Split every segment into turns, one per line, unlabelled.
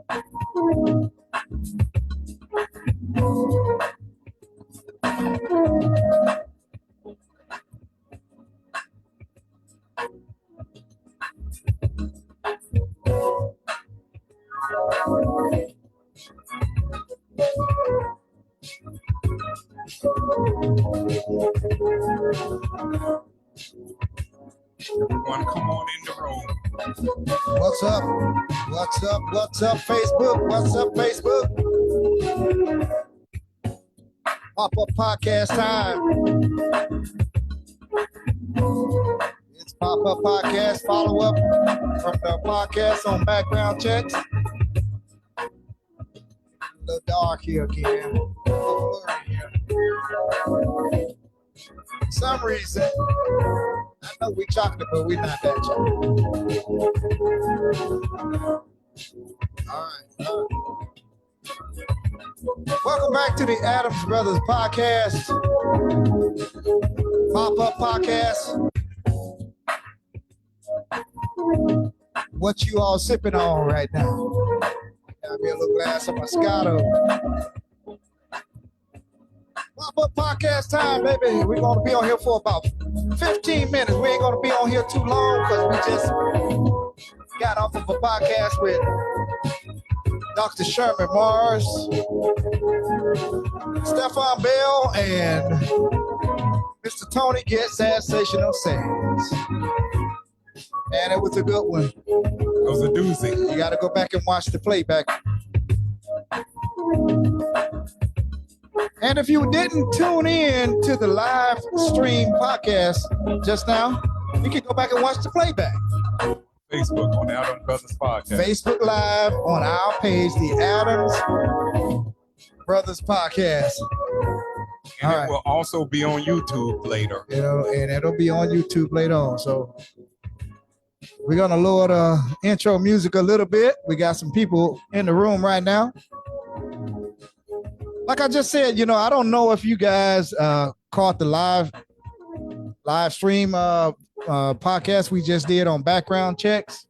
Everyone, come on in the room.
What's up? What's up? What's up, Facebook? What's up, Facebook? Pop-up podcast time. It's pop-up podcast follow-up from the podcast on background checks. A little dark here again. A little blurry here. For some reason, I know we chocolate, but we're not that chocolate. All right. Welcome back to the Adams Brothers podcast, pop-up podcast. What you all sipping on right now? Got me a little glass of Moscato. Pop-up podcast time, baby. We're going to be on here for about 15 minutes. We ain't going to be on here too long because we just got off of a podcast with Dr. Sherman Mars, Stephon Bell, and Mr. Tony Gets Sensational Sands. And it was a good one.
It was a doozy.
You got to go back and watch the playback. And if you didn't tune in to the live stream podcast just now, you can go back and watch the playback.
Facebook on the Adams Brothers podcast.
Facebook Live on our page, the Adams Brothers podcast.
And it will also be on YouTube later.
And it'll be on YouTube later on. So we're going to lower the intro music a little bit. We got some people in the room right now. Like I just said, I don't know if you guys caught the live stream podcast we just did on background checks.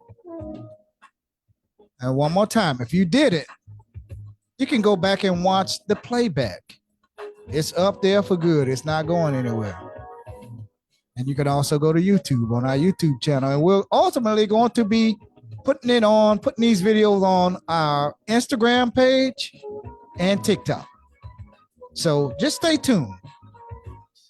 And one more time, if you did it, you can go back and watch the playback. It's up there for good. It's not going anywhere. And you can also go to YouTube on our YouTube channel. And we're ultimately going to be putting these videos on our Instagram page and TikTok. So just stay tuned.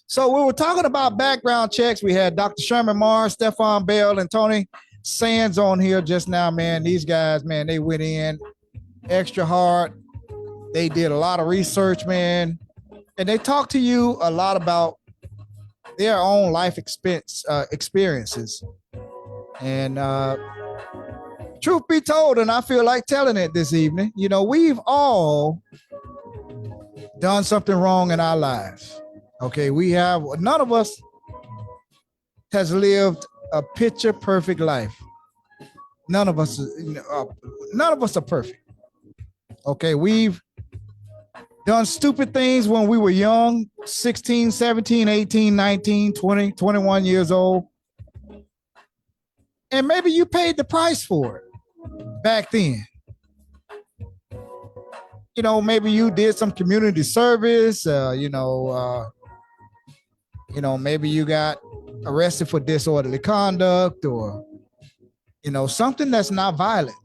So we were talking about background checks. We had Dr. Sherman Mars, Stephon Bell, and Tony Sands on here just now, man. These guys, man, they went in extra hard. They did a lot of research, man. And they talked to you a lot about their own life experiences. And truth be told, and I feel like telling it this evening, we've all done something wrong in our lives. Okay, none of us has lived a picture perfect life. None of us are perfect. Okay, we've done stupid things when we were young, 16, 17, 18, 19, 20, 21 years old. And maybe you paid the price for it back then. Maybe you did some community service, maybe you got arrested for disorderly conduct or, something that's not violent.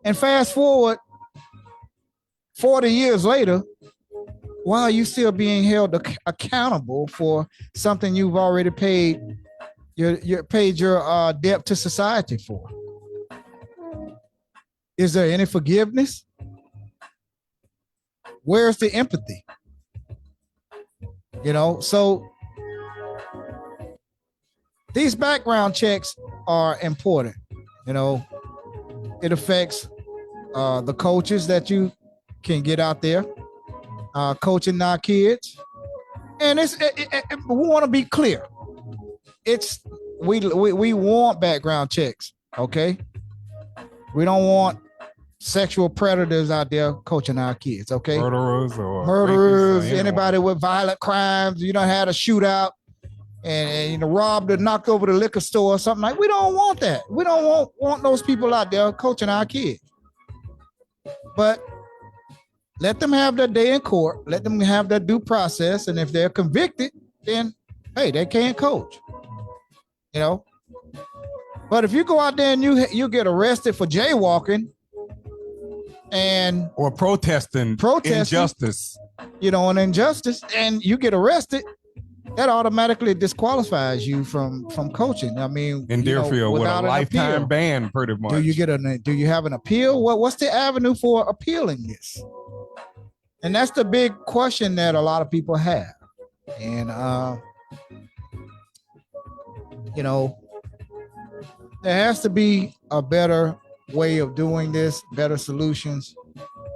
And fast forward 40 years later, why are you still being held accountable for something you've already paid your debt to society for? Is there any forgiveness? Where's the empathy? So these background checks are important. It affects the coaches that you can get out there coaching our kids. And we want to be clear. We want background checks, okay? We don't want sexual predators out there coaching our kids, okay? Murderers, anybody with violent crimes, had a shootout and robbed or knocked over the liquor store or something like. We don't want that. We don't want those people out there coaching our kids. But let them have their day in court. Let them have their due process. And if they're convicted, then, hey, they can't coach. You know? But if you go out there and you get arrested for jaywalking
or protesting injustice,
an injustice, and you get arrested, that automatically disqualifies you from coaching. I mean,
in Deerfield with a lifetime ban, pretty much.
Do you have an appeal? What's the avenue for appealing this? And that's the big question that a lot of people have. And there has to be a better way of doing this, better solutions.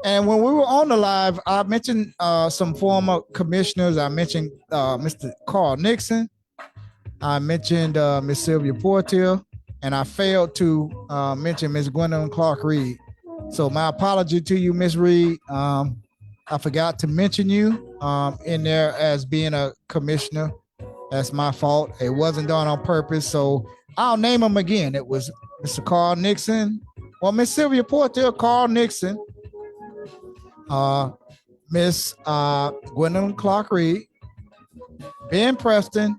And when we were on the live, I mentioned some former commissioners. I mentioned Mr. Carl Nixon. I mentioned Ms. Sylvia Portier, and I failed to mention Ms. Gwendolyn Clark-Reed. So my apology to you, Ms. Reed. I forgot to mention you in there as being a commissioner. That's my fault. It wasn't done on purpose. So I'll name them again. It was Mr. Carl Nixon, Miss Sylvia Portier, Carl Nixon, Miss Gwendolyn Clark-Reed, Ben Preston,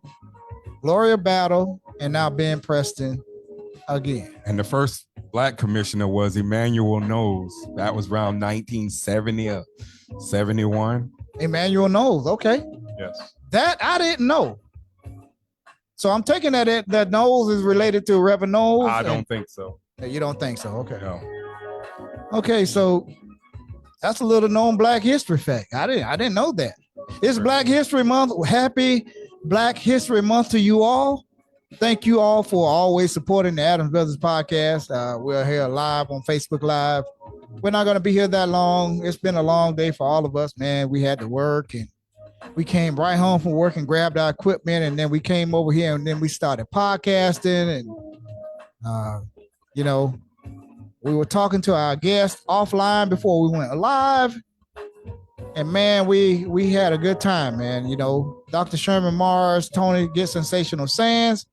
Gloria Battle, and now Ben Preston again.
And the first Black commissioner was Emmanuel Knowles. That was around 1970 or 71.
Emmanuel Knowles, okay.
Yes.
That I didn't know. So I'm taking that Knowles is related to Reverend Knowles.
I don't think so.
You don't think so? Okay.
No.
Okay, so that's a little known Black history fact. I didn't know that. It's Black History Month. Happy Black History Month to you all. Thank you all for always supporting the Adams Brothers podcast. We're here live on Facebook Live. We're not going to be here that long. It's been a long day for all of us, man. We had to work, and we came right home from work and grabbed our equipment, and then we came over here, and then we started podcasting, and we were talking to our guests offline before we went live, and man, we had a good time, man. Dr. Sherman Mars, Tony Get Sensational Sands,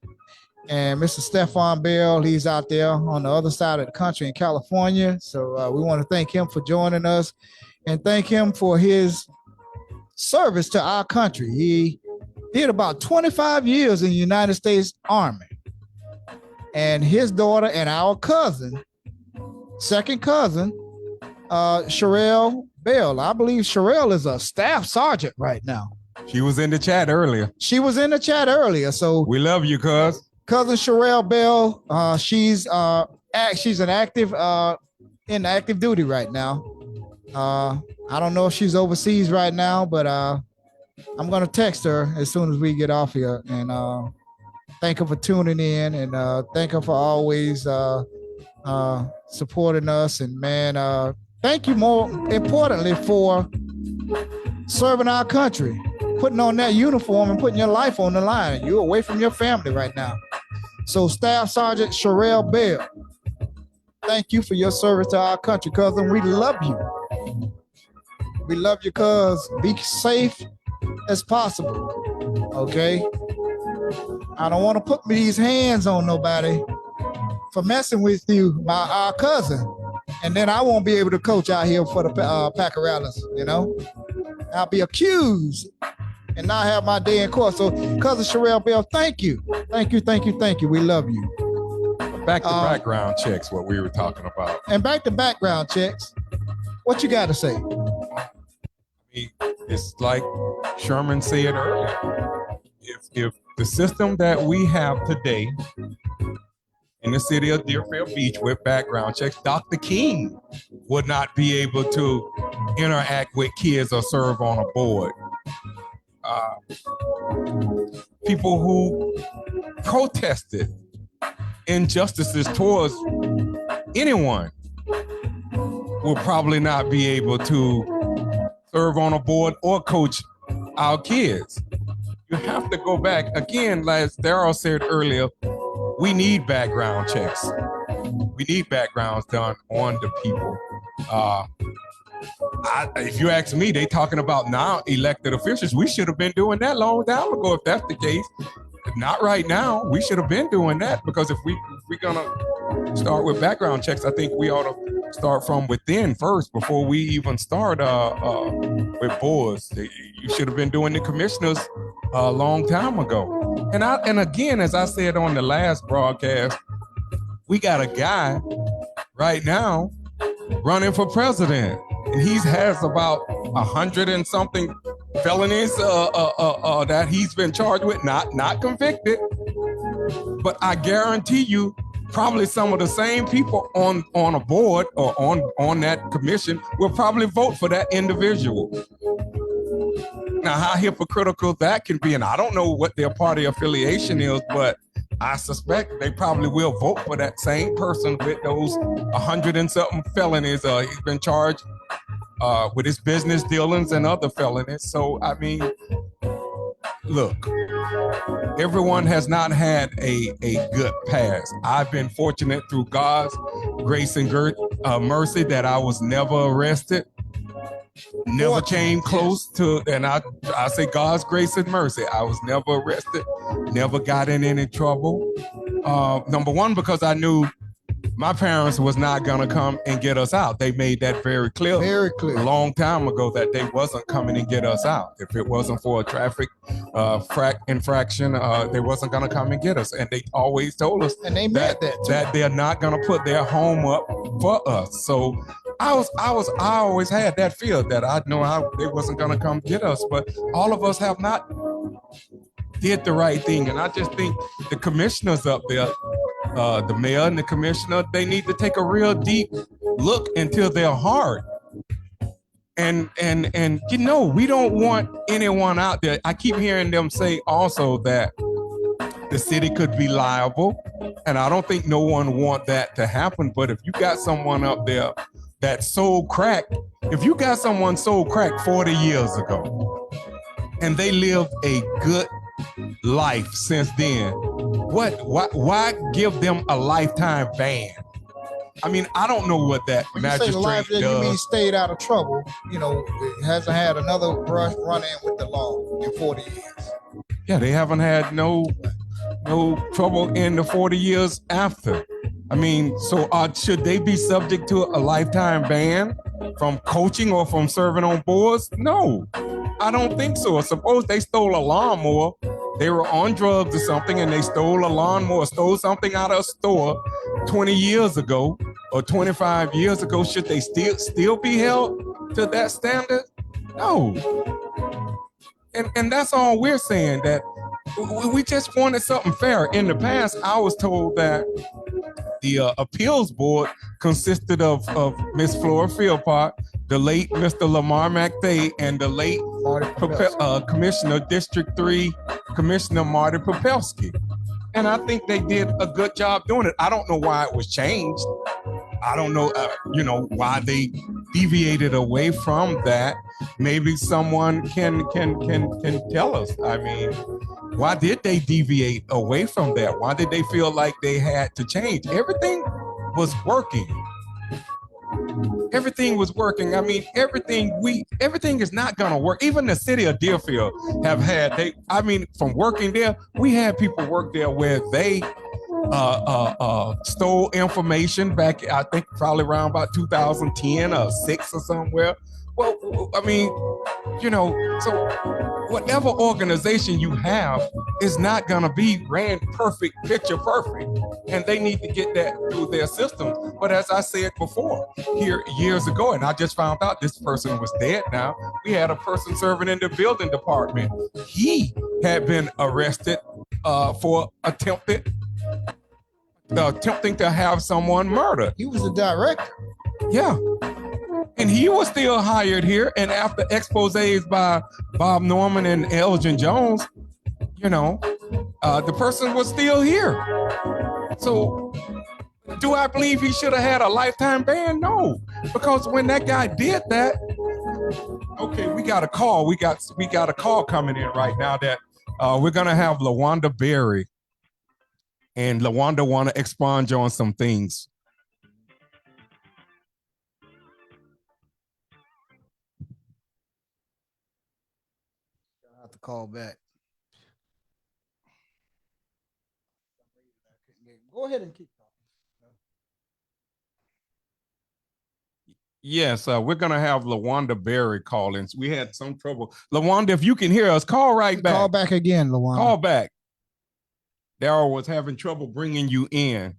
and Mr. Stephon Bell, he's out there on the other side of the country in California. So we want to thank him for joining us and thank him for his service to our country. He did about 25 years in the United States Army. And his daughter and our second cousin, Sherelle Bell. I believe Sherelle is a staff sergeant right now.
She was in the chat earlier.
So
we love you, cousin
Sherelle Bell. She's an active in active duty right now. I don't know if she's overseas right now, but I'm gonna text her as soon as we get off here and thank her for tuning in and thank her for always supporting us. And man, thank you more importantly for serving our country, putting on that uniform and putting your life on the line. You're away from your family right now. So Staff Sergeant Sherelle Bell, thank you for your service to our country, cousin. We love you. We love you, cuz. Be safe as possible, okay? I don't want to put these hands on nobody for messing with you, our cousin, and then I won't be able to coach out here for the Packerellas, I'll be accused and not have my day in court. So, cousin Sherelle Bell, thank you. We love you.
Back to background checks, what we were talking about.
And back to background checks, what you got to say?
It's like Sherman said earlier. If the system that we have today in the city of Deerfield Beach with background checks, Dr. King would not be able to interact with kids or serve on a board. People who protested injustices towards anyone will probably not be able to serve on a board or coach our kids. You have to go back again, as Darryl said earlier, we need background checks. We need backgrounds done on the people. If you ask me, they talking about now elected officials. We should have been doing that long time ago if that's the case. Not right now. We should have been doing that, because if we're gonna start with background checks, I think we ought to start from within first before we even start with boards. You should have been doing the commissioners a long time ago. And again, as I said on the last broadcast, we got a guy right now running for president, and he has about 100 and something felonies that he's been charged with, not convicted. But I guarantee you, probably some of the same people on a board or on that commission will probably vote for that individual. Now, how hypocritical that can be, and I don't know what their party affiliation is, but I suspect they probably will vote for that same person with those 100 and something felonies. He's been charged with his business dealings and other felonies. So, I mean, look, everyone has not had a good past. I've been fortunate through God's grace and mercy that I was never arrested. Never came close to, and I say God's grace and mercy. I was never arrested, never got in any trouble. Number one, because I knew my parents was not gonna come and get us out. They made that very clear a long time ago that they wasn't coming and get us out. If it wasn't for a traffic infraction, they wasn't gonna come and get us. And they always told us
and they meant
that they're not gonna put their home up for us. So I always had that fear that I know they wasn't gonna come get us, but all of us have not did the right thing. And I just think the commissioners up there, the mayor and the commissioner, they need to take a real deep look into their heart. And you know, we don't want anyone out there. I keep hearing them say also that the city could be liable, and I don't think no one want that to happen. But if you got someone up there that sold crack, if you got someone sold crack 40 years ago and they lived a good life since then, why give them a lifetime ban? I mean, I don't know what that
when
magistrate
you say life,
does.
You mean stayed out of trouble, you know, it hasn't had another run-in with the law in 40 years.
Yeah, they haven't had no trouble in the 40 years after. I mean, so should they be subject to a lifetime ban from coaching or from serving on boards? No, I don't think so. Suppose they stole a lawnmower, they were on drugs or something, and they stole a lawnmower, stole something out of a store 20 years ago or 25 years ago. Should they still be held to that standard? No. And that's all we're saying, that we just wanted something fair. In the past, I was told that the appeals board consisted of Miss Flora Philpott, the late Mr. Lamar McVeigh, and the late Commissioner District 3 Commissioner Marty Popelski. And I think they did a good job doing it. I don't know why it was changed. I don't know, why they deviated away from that. Maybe someone can tell us. I mean, why did they deviate away from that? Why did they feel like they had to change? Everything was working. Everything was working. I mean, everything is not gonna work. Even the city of Deerfield have had, from working there, we had people work there where they stole information back, I think probably around about 2010 or 6 or somewhere. Well, I mean, so whatever organization you have is not gonna be ran picture perfect, and they need to get that through their system. But as I said before, here years ago, and I just found out this person was dead now, we had a person serving in the building department. He had been arrested for attempting to have someone murdered.
He was a director.
Yeah. And he was still hired here. And after exposés by Bob Norman and Elgin Jones, the person was still here. So do I believe he should have had a lifetime ban? No, because when that guy did that, okay, we got a call. We got a call coming in right now that we're gonna have Lawanda Berry, and Lawanda want to expunge on some things.
I have to call back. Go ahead and keep talking.
Yes, we're gonna have Lawanda Berry call in. We had some trouble. Lawanda, if you can hear us, call right back.
Call back again, Lawanda.
Call back. Daryl was having trouble bringing you in.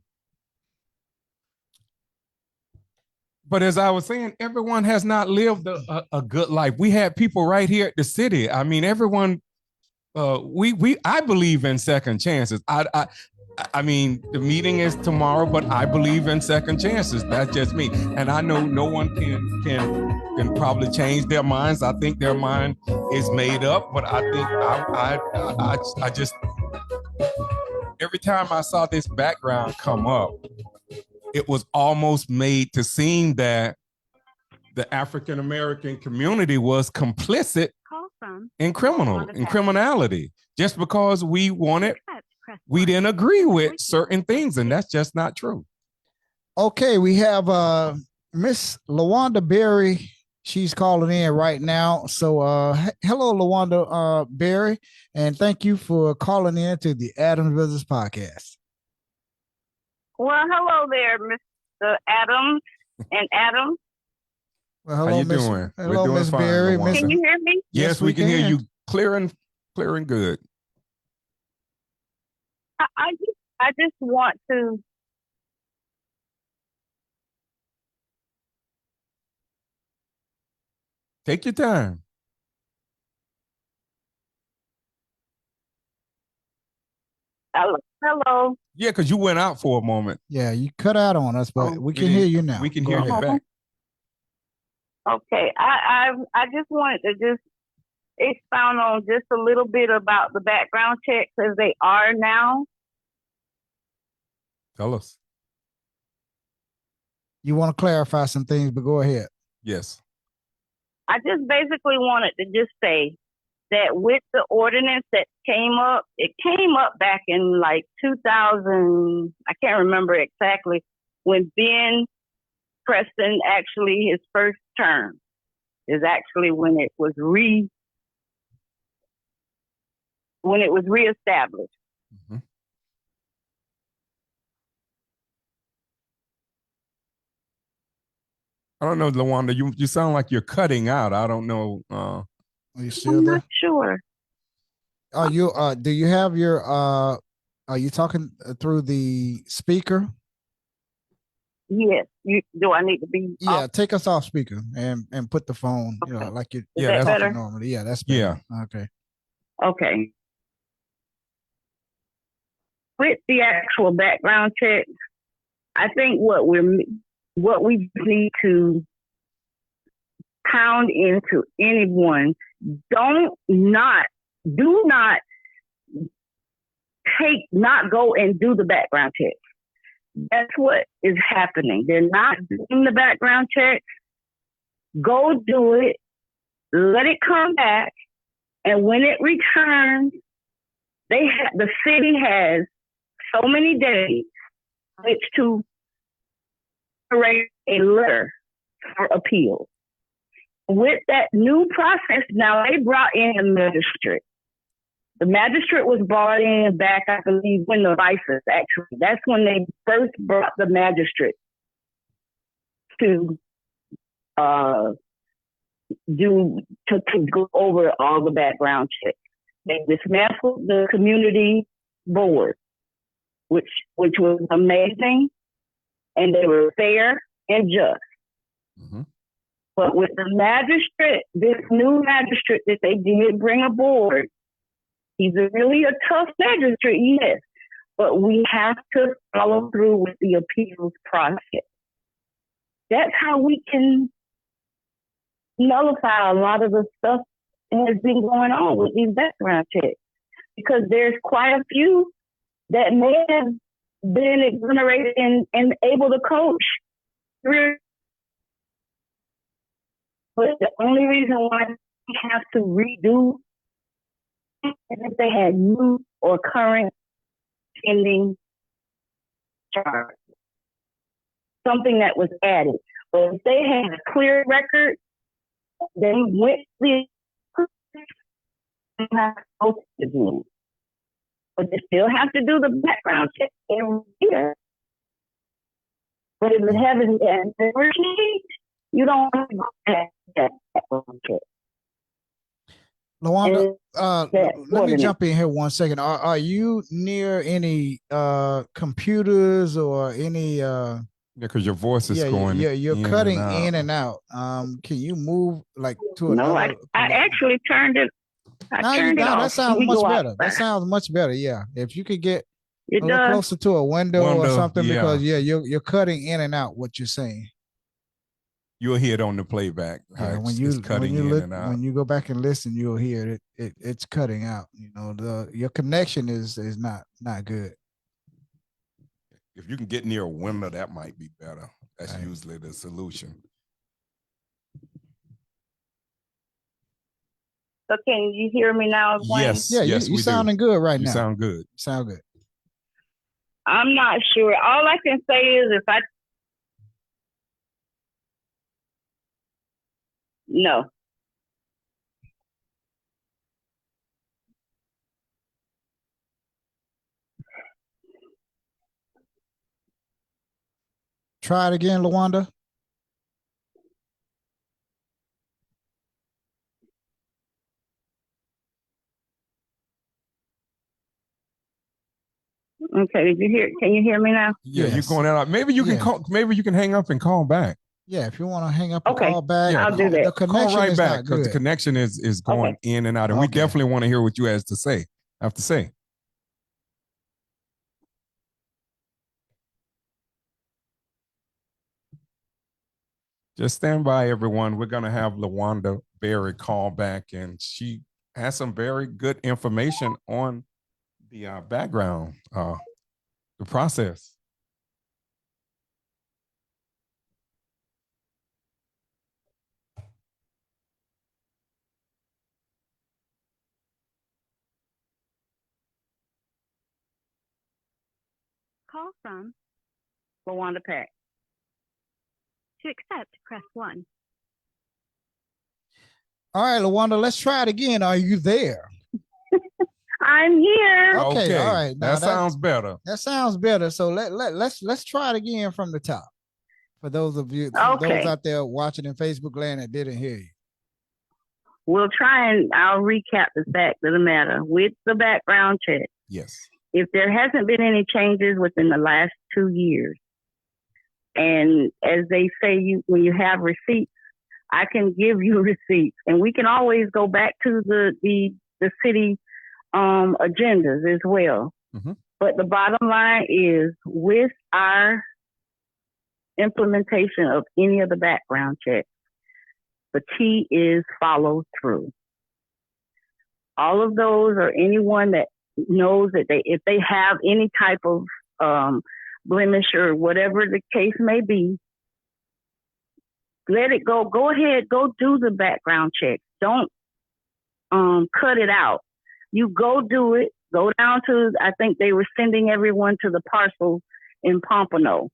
But as I was saying, everyone has not lived a good life. We had people right here at the city. I mean, everyone. I believe in second chances. I mean, the meeting is tomorrow, but I believe in second chances. That's just me, and I know no one can probably change their minds. I think their mind is made up, but I think I just every time I saw this background come up, it was almost made to seem that the African American community was complicit in criminality, just because we didn't agree with certain things, and that's just not true.
Okay, we have Miss Lawanda Berry. She's calling in right now. So hello, Lawanda Berry, and thank you for calling in to the Adams Brothers podcast.
Well, hello there, Mr. Adams and Adam.
Well, hello,
how you
Miss,
doing?
hello, Miss Berry.
Can you hear me?
Yes, we can hear you clear and good.
I just want to
take your time.
Hello.
Yeah, because you went out for a moment.
Yeah, you cut out on us, but we can hear you now.
We can hear you back.
Okay, I just wanted to just expound on just a little bit about the background checks as they are now.
Tell us.
You want to clarify some things, but go ahead.
Yes.
I just basically wanted to just say that with the ordinance that came up, it came up back in like 2000, I can't remember exactly, when Ben Preston actually his first term is actually when it was reestablished.
Mm-hmm. I don't know, Lawanda. You sound like you're cutting out. I don't know.
Are you still
I'm
there?
not sure.
Are you? Do you have your? Are you talking through the speaker?
Yes. Do I need to be?
Yeah,
off?
take us off speaker and put the phone.
Okay.
You know, like you.
Yeah, that's better.
Normally. Yeah, that's better.
Yeah.
Okay.
Okay. With the actual background check, I think what we need to pound into anyone, do not go and do the background check. That's what is happening. They're not doing the background check. Go do it. Let it come back. And when it returns, the city has so many days which to write a letter for appeal. With that new process, now they brought in a magistrate. The magistrate was brought in back, I believe, when the vices actually. That's when they first brought the magistrate to go over all the background checks. They dismantled the community board, which was amazing, and they were fair and just.
Mm-hmm.
But with the magistrate, this new magistrate that they did bring aboard, he's really a tough magistrate, yes, but we have to follow through with the appeals process. That's how we can nullify a lot of the stuff that has been going on with these background checks, because there's quite a few that may have been exonerated and able to coach. But the only reason why we have to redo is if they had new or current pending charge, something that was added. But if they had a clear record, they went to again. But they still have to do the background check every year. But if it hasn't never changed, You don't have that background check.
Lawanda,
that
let me
ordinance.
jump in here 1 second. Are you near any computers or any
because your voice is going
you're
in
cutting
and out.
in and out. Can you move like to
No,
another?
I actually turned it. Turned it off.
That sounds
We
much
go
better.
outside.
That sounds much better. Yeah. If you could get
It
a little
does.
closer to a window or something,
yeah.
because you're cutting in and out what you're saying.
You'll hear it on the playback.
Yeah,
It's
when you
cutting in
look
and out.
when you go back and listen, you'll hear it. It's cutting out. You know, your connection is not good.
If you can get near a window, that might be better. That's
Right.
usually the solution.
So can you hear me now, Wayne?
Yes.
Yeah,
yes,
you
we
sounding
do.
good right
You
now.
sound good.
Sound good.
I'm not sure. All I can say is if I no.
Try it again, Lawanda.
Okay, did you hear? Can you hear me now?
Yeah,
Yes.
you're going out. Maybe you can
Yes.
call. Maybe you can hang up and call back.
Yeah, if you want to hang up and
Okay.
call back,
Yeah,
I'll do that.
The
Call
connection
right
is
back
not
because the
good.
connection is going
Okay.
in and out, and we
Okay.
definitely want to hear what you have to say. Just stand by, everyone. We're going to have Lawanda Berry call back, and she has some very good information on the background, the process.
Call from
Lawanda Pack.
to accept, press 1.
All right, Lawanda, let's try it again. Are you there?
I'm here.
Okay, all right. Now
that sounds better.
That sounds better. So let's try it again from the top. For those of you, those
Okay.
out there watching in Facebook land that didn't hear you.
We'll try and I'll recap the fact of the matter with the background check.
Yes.
If there hasn't been any changes within the last 2 years, and as they say, when you have receipts, I can give you receipts, and we can always go back to the city agendas as well.
Mm-hmm.
But the bottom line is, with our implementation of any of the background checks, the key is follow through. All of those, or anyone that knows that if they have any type of blemish or whatever the case may be, let it go. Go ahead, go do the background check. Don't cut it out. You go do it. Go down to, I think they were sending everyone to the parcel in Pompano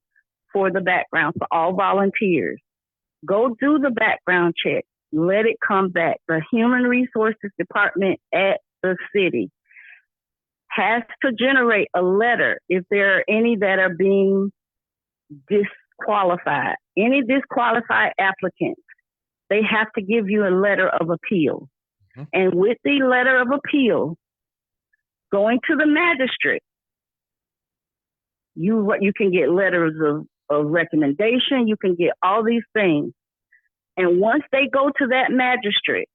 for the background, for all volunteers. Go do the background check. Let it come back. The Human Resources Department at the city has to generate a letter if there are any that are being disqualified. Any disqualified applicants, they have to give you a letter of appeal. Mm-hmm. And with the letter of appeal, going to the magistrate, you can get letters of recommendation. You can get all these things. And once they go to that magistrate,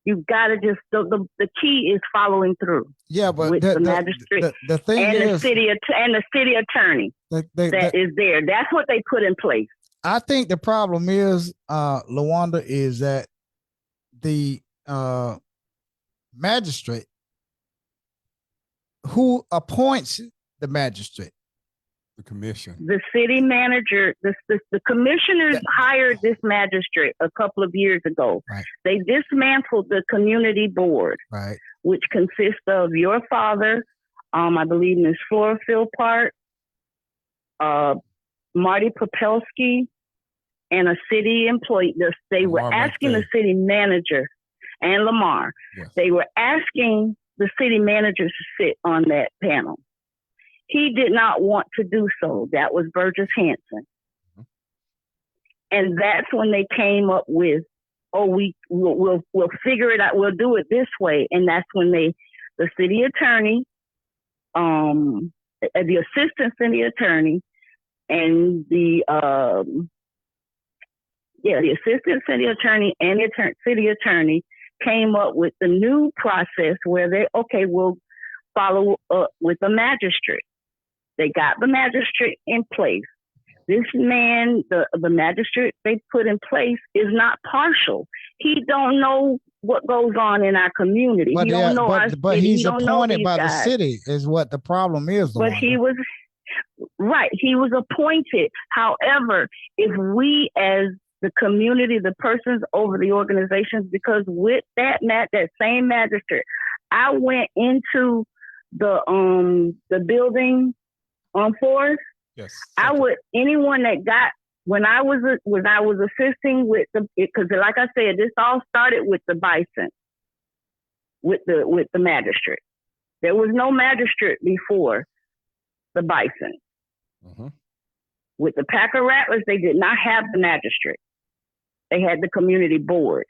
you got to just, the key is following through.
Yeah, but
with the magistrate
the thing
and
is,
the city attorney that is there. That's what they put in place.
I think the problem is, Lawanda, is that the magistrate who appoints the magistrate,
the commission,
the city manager, the commissioners hired this magistrate a couple of years ago.
Right.
They dismantled the community board,
right,
which consists of your father, I believe Ms. Floorfield Park, Marty Popelski, and a city employee. They were asking the city manager and Lamar. Yes. They were asking the city manager to sit on that panel. He did not want to do so. That was Burgess Hanson. Mm-hmm. And that's when they came up with, oh, we'll figure it out. We'll do it this way. And that's when the city attorney, the assistant city attorney, and the assistant city attorney and the city attorney came up with the new process where we'll follow up with the magistrate. They got the magistrate in place. This man, the magistrate they put in place, is not partial. He don't know what goes on in our community.
But,
he don't know our
but
city.
he's
He don't know
appointed
these
by
guys.
the city is what the problem is.
But he was right. He was appointed. However, if we as the community, the persons over the organizations, because with that same magistrate, I went into the building on Forest.
Yes.
I would anyone that got when I was assisting with because like I said, this all started with the bison, with the magistrate. There was no magistrate before the bison.
Mm-hmm.
With the Packer Rattlers, they did not have the magistrate. They had the community board.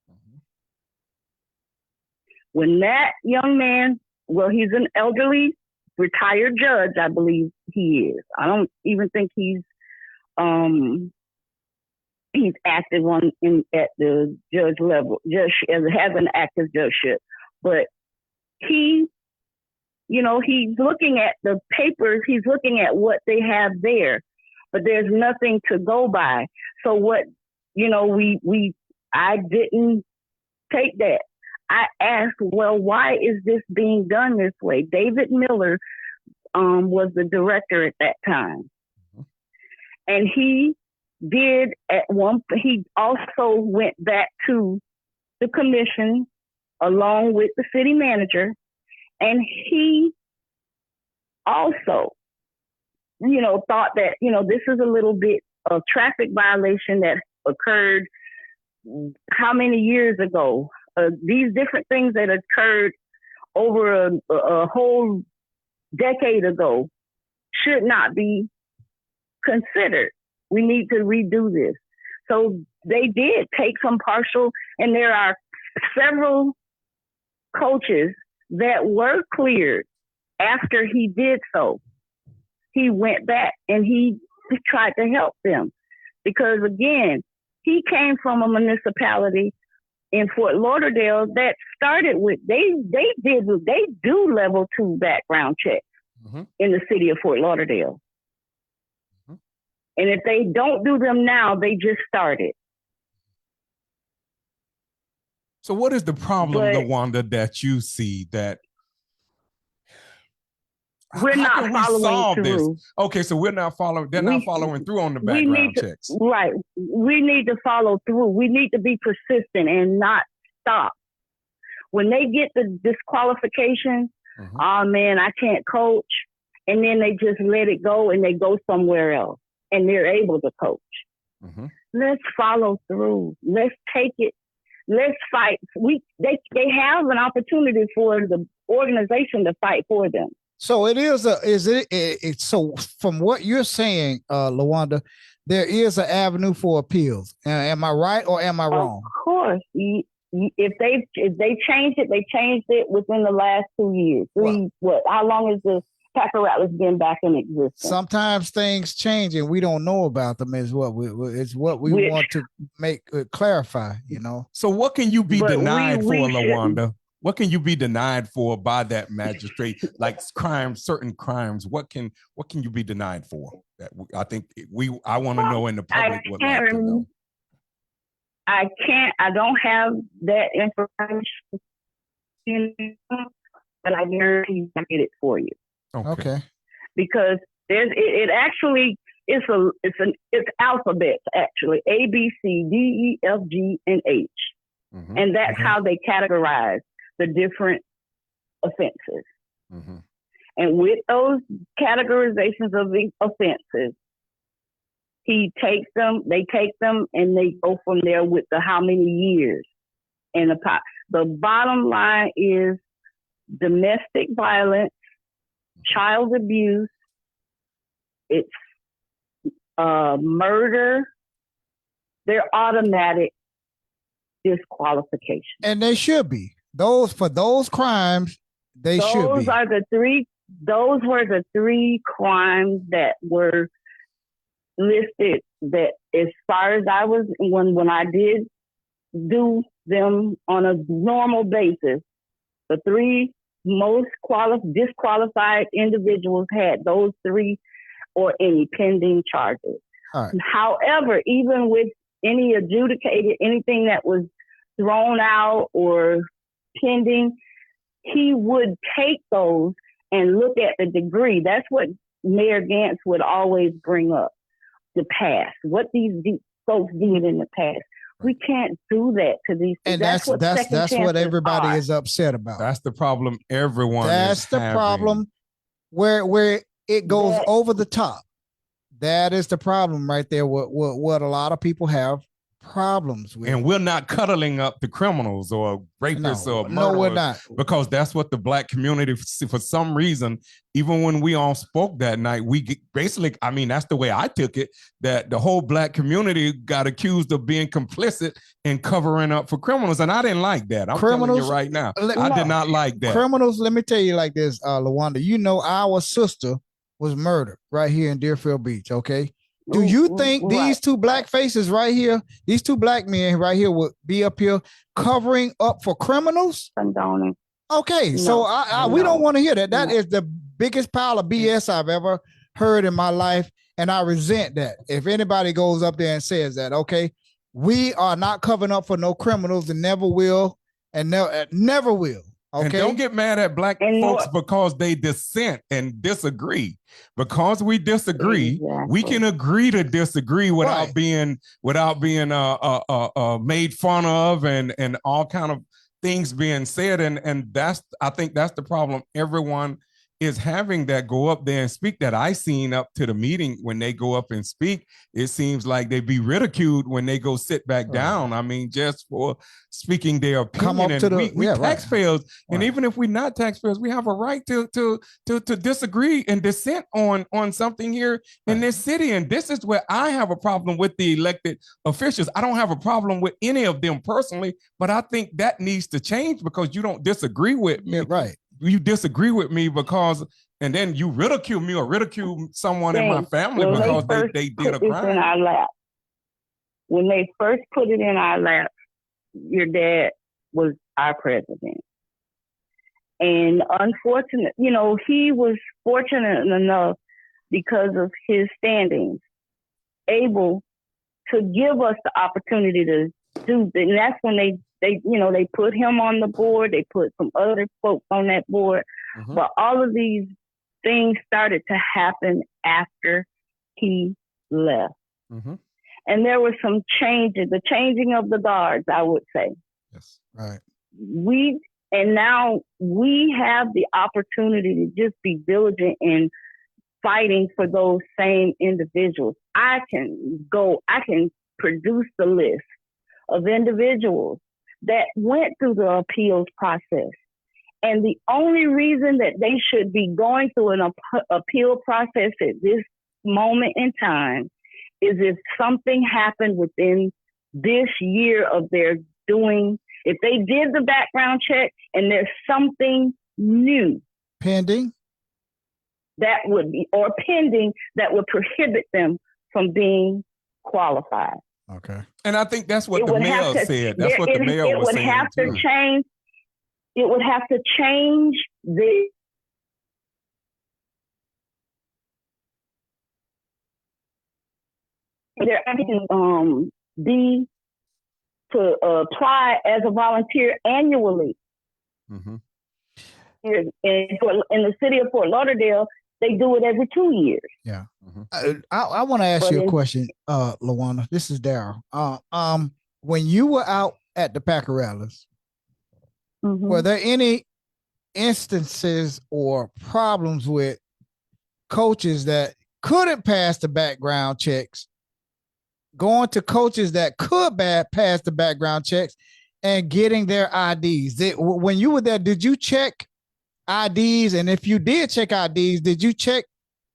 Mm-hmm.
When that young man, well, he's an elderly retired judge, I believe he is. I don't even think he's active at the judge level. Has an active judgeship, but he's looking at the papers. He's looking at what they have there, but there's nothing to go by. So what, I didn't take that. I asked, well, why is this being done this way? David Miller was the director at that time. Mm-hmm. And he also went back to the commission along with the city manager. And he also, thought that, this is a little bit of traffic violation that occurred how many years ago? These different things that occurred over a whole decade ago should not be considered. We need to redo this. So they did take some partial, and there are several coaches that were cleared after he did so. He went back and he tried to help them because, again, he came from a municipality in Fort Lauderdale that started with they do level 2 background checks mm-hmm. in the city of Fort Lauderdale. Mm-hmm. And if they don't do them now, they just started.
So what is the problem, Lawanda, that you see that
we're not following through?
This? Okay, so we're not following. They're not following through on the background checks.
Right. We need to follow through. We need to be persistent and not stop. When they get the disqualification, mm-hmm. oh man, I can't coach, and then they just let it go and they go somewhere else, and they're able to coach. Mm-hmm. Let's follow through. Let's take it. Let's fight. They have an opportunity for the organization to fight for them.
So so from what you're saying, Lawanda, there is an avenue for appeals. Am I right or am I wrong?
Of course. If they changed it, they changed it within the last 2 years. How long has the Packer Rattlers been back in existence?
Sometimes things change and we don't know about them. Is what we want to make clarify.
So what can you be denied for, Lawanda? What can you be denied for by that magistrate? Like certain crimes. What can you be denied for? That I want to know in the public would like to know.
I don't have that information, but I guarantee I get it for you.
Okay.
Because it's alphabets actually, A, B, C, D, E, F, G, and H, mm-hmm. and that's mm-hmm. how they categorize the different offenses. Mm-hmm. And with those categorizations of the offenses, they take them, and they go from there with the how many years in the pot. The bottom line is domestic violence, child abuse, it's murder, they're automatic disqualification.
And they should be. For those crimes, they should be.
Those were the three crimes that were listed, that as far as I was, when I did do them on a normal basis, the three most disqualified individuals had those three or any pending charges.
All right.
However, even with any adjudicated, anything that was thrown out or pending, he would take those and look at the degree. That's what Mayor Gantz would always bring up, the past, what these folks did in the past. We can't do that to these.
And that's what everybody is upset about.
That's the problem. Everyone.
That's the problem where it goes over the top. That is the problem right there. What a lot of people have problems with.
And we're not cuddling up the criminals or rapists or murderers.
No, we're not.
Because that's what the Black community, for some reason, even when we all spoke that night, basically, I mean, that's the way I took it, that the whole Black community got accused of being complicit in covering up for criminals. And I didn't like that. I'm telling you right now. I did not like that.
Criminals, let me tell you like this, Lawanda, our sister was murdered right here in Deerfield Beach, okay? Do you think these two black faces right here, these two black men right here would be up here covering up for criminals?
Condoning.
Okay, no, so we don't want to hear that. That is the biggest pile of BS I've ever heard in my life, and I resent that. If anybody goes up there and says that, okay, we are not covering up for no criminals and never will, and never will. Okay.
And don't get mad at Black folks because they dissent and disagree. Because we disagree, we can agree to disagree without being made fun of and all kind of things being said. And I think that's the problem. Everyone is having that go up there and speak. That I seen up to the meeting, when they go up and speak, it seems like they be ridiculed when they go sit back down. I mean, just for speaking their opinion. And we taxpayers, and even if we're not taxpayers, we have a right to disagree and dissent on something here in this city. And this is where I have a problem with the elected officials. I don't have a problem with any of them personally, but I think that needs to change, because you don't disagree with me.
Yeah, right.
You disagree with me because, and then you ridicule me or ridicule someone in my family because they did a crime.
In our lap. When they first put it in our lap, your dad was our president. And unfortunate, he was fortunate enough, because of his standings, able to give us the opportunity to do, and that's when they put him on the board. They put some other folks on that board. Mm-hmm. But all of these things started to happen after he left. Mm-hmm. And there were some changes, the changing of the guards, I would say.
Yes, right.
Now we have the opportunity to just be diligent in fighting for those same individuals. I can produce the list of individuals that went through the appeals process. And the only reason that they should be going through an appeal process at this moment in time is if something happened within this year of their doing, if they did the background check and there's something new
pending
that would prohibit them from being qualified.
Okay.
And I think that's what the mayor said. That's what the mayor was saying.
It would have to change the there can be to apply as a volunteer annually. Mm-hmm. In the city of Fort Lauderdale, they do it every 2 years.
Yeah. Mm-hmm. I want to ask you a question, Lawanda. This is Daryl. When you were out at the Packarellas, mm-hmm. were there any instances or problems with coaches that couldn't pass the background checks, going to coaches that could pass the background checks and getting their IDs? When you were there, did you check IDs? And if you did check IDs, did you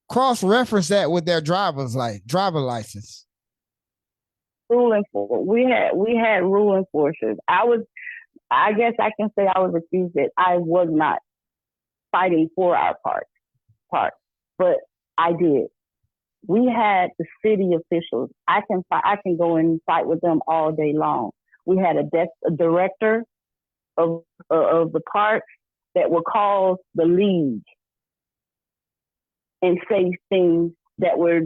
cross-reference that with their driver license?
we had rule enforcers. I guess I can say I was accused that I was not fighting for our part, but I did. We had the city officials. I can go and fight with them all day long. We had a director of the park that would call the league and say things that were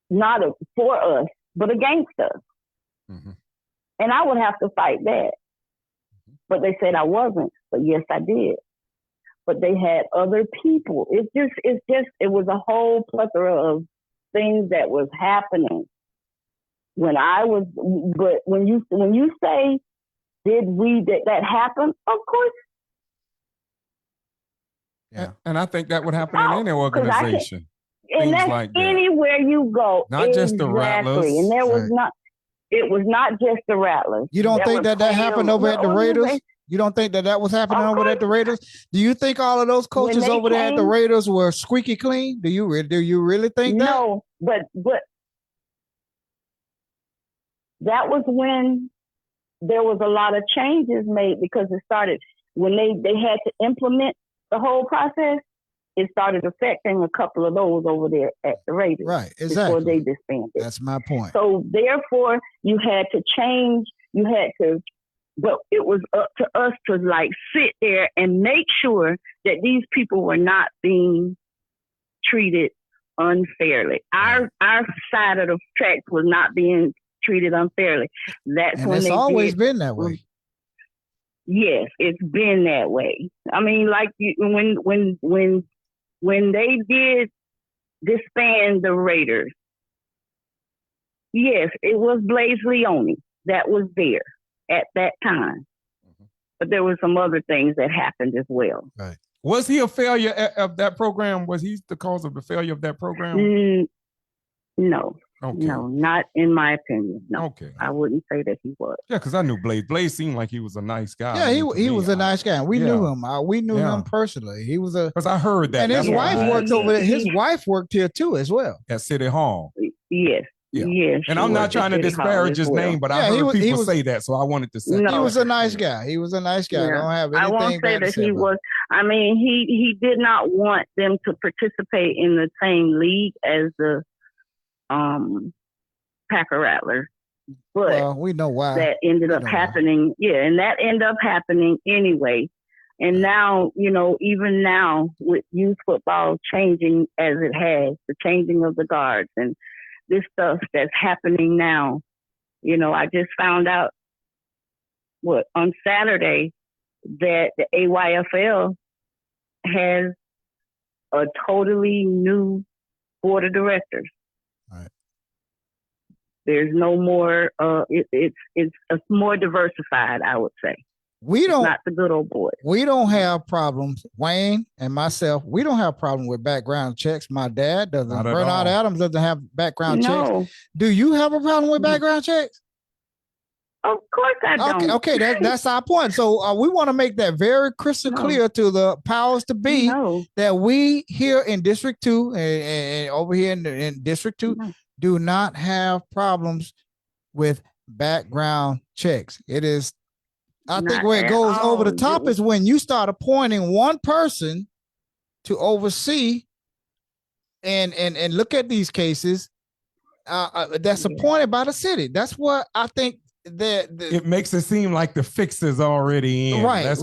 not for us, but against us. Mm-hmm. And I would have to fight that. But they said I wasn't, but yes, I did. But they had other people. It was a whole plethora of things that was happening but when you say, did that happen? Of course.
Yeah. And I think that would happen in any organization.
And that's like that. Anywhere you go.
Not just the Rattlers.
And it was not just the Rattlers.
You don't think that happened over at the Raiders? You don't think that was happening over at the Raiders? Do you think all of those coaches over there at the Raiders were squeaky clean? Do you really think that?
No, but that was when there was a lot of changes made, because it started when they had to implement the whole process. It started affecting a couple of those over there at the Raiders.
Right, exactly.
Before they disbanded.
That's my point.
So therefore, you had to change. But it was up to us to sit there and make sure that these people were not being treated unfairly. Our side of the tracks was not being treated unfairly.
It's always been that way.
Yes, it's been that way. I mean, when they did disband the Raiders, yes, it was Blaze Leone that was there at that time. Mm-hmm. But there were some other things that happened as well.
Right. Was he a failure of that program? Was he the cause of the failure of that program?
No. Okay. No, not in my opinion. No.
Okay.
I wouldn't say that he was.
Yeah, because I knew Blaze. Blaze seemed like he was a nice guy.
Yeah, he was a nice guy. We knew him. We knew him personally. He was
because I heard that.
And his wife worked over there. His wife worked here too as well.
At City Hall.
Yes. Yeah. Yes.
And I'm not trying to disparage his name, but I heard people say that, so I wanted to say
he was a nice guy. He was a nice guy.
Yeah.
I don't have anything.
I won't say that he was. I mean, he did not want them to participate in the same league as the Packer Rattlers, but
we know why
that ended up happening. Why. Yeah, and that ended up happening anyway. And now, even now with youth football changing as it has, the changing of the guards and this stuff that's happening now, I just found out on Saturday that the AYFL has a totally new board of directors.
Right.
There's no more. It's more diversified, I would say.
It's
not the good old boys.
We don't have problems. Wayne and myself, we don't have problem with background checks. My dad doesn't. Bernard Adams doesn't have background checks. Do you have a problem with background checks?
Of course I don't.
Okay, that's our point. So we want to make that very crystal clear to the powers to be that we here in District 2 and over here in District 2 do not have problems with background checks. It is, I think where it goes over the top is when you start appointing one person to oversee and look at these cases that's appointed by the city. That's what I think
it makes it seem like the fix is already in.
Right.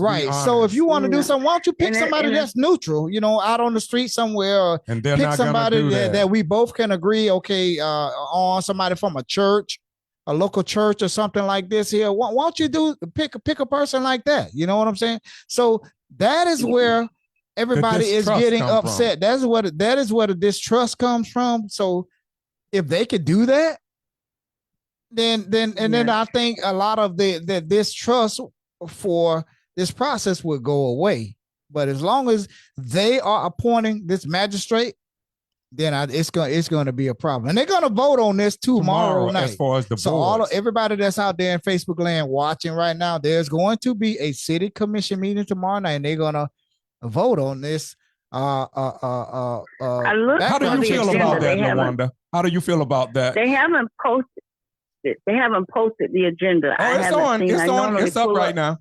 So if you want to do something, why don't you pick somebody that's neutral, out on the street somewhere, or
and
pick somebody that we both can agree, on, somebody from a church, a local church or something like this here. Why don't you pick a person like that? You know what I'm saying? So that is where everybody is getting upset. That is where the distrust comes from. So if they could do that, then I think a lot of the distrust for this process would go away. But as long as they are appointing this magistrate, then it's going to be a problem. And they're going to vote on this tomorrow night.
As far as the boards.
Everybody that's out there in Facebook land watching right now, there's going to be a city commission meeting tomorrow night, and they're going to vote on this.
How do you feel about that, Lawanda? How do you feel about that?
They haven't posted. posted. They haven't posted the agenda.
Oh, it's
haven't
on.
seen.
It's
I
on.
normally
It's up
pull
right now.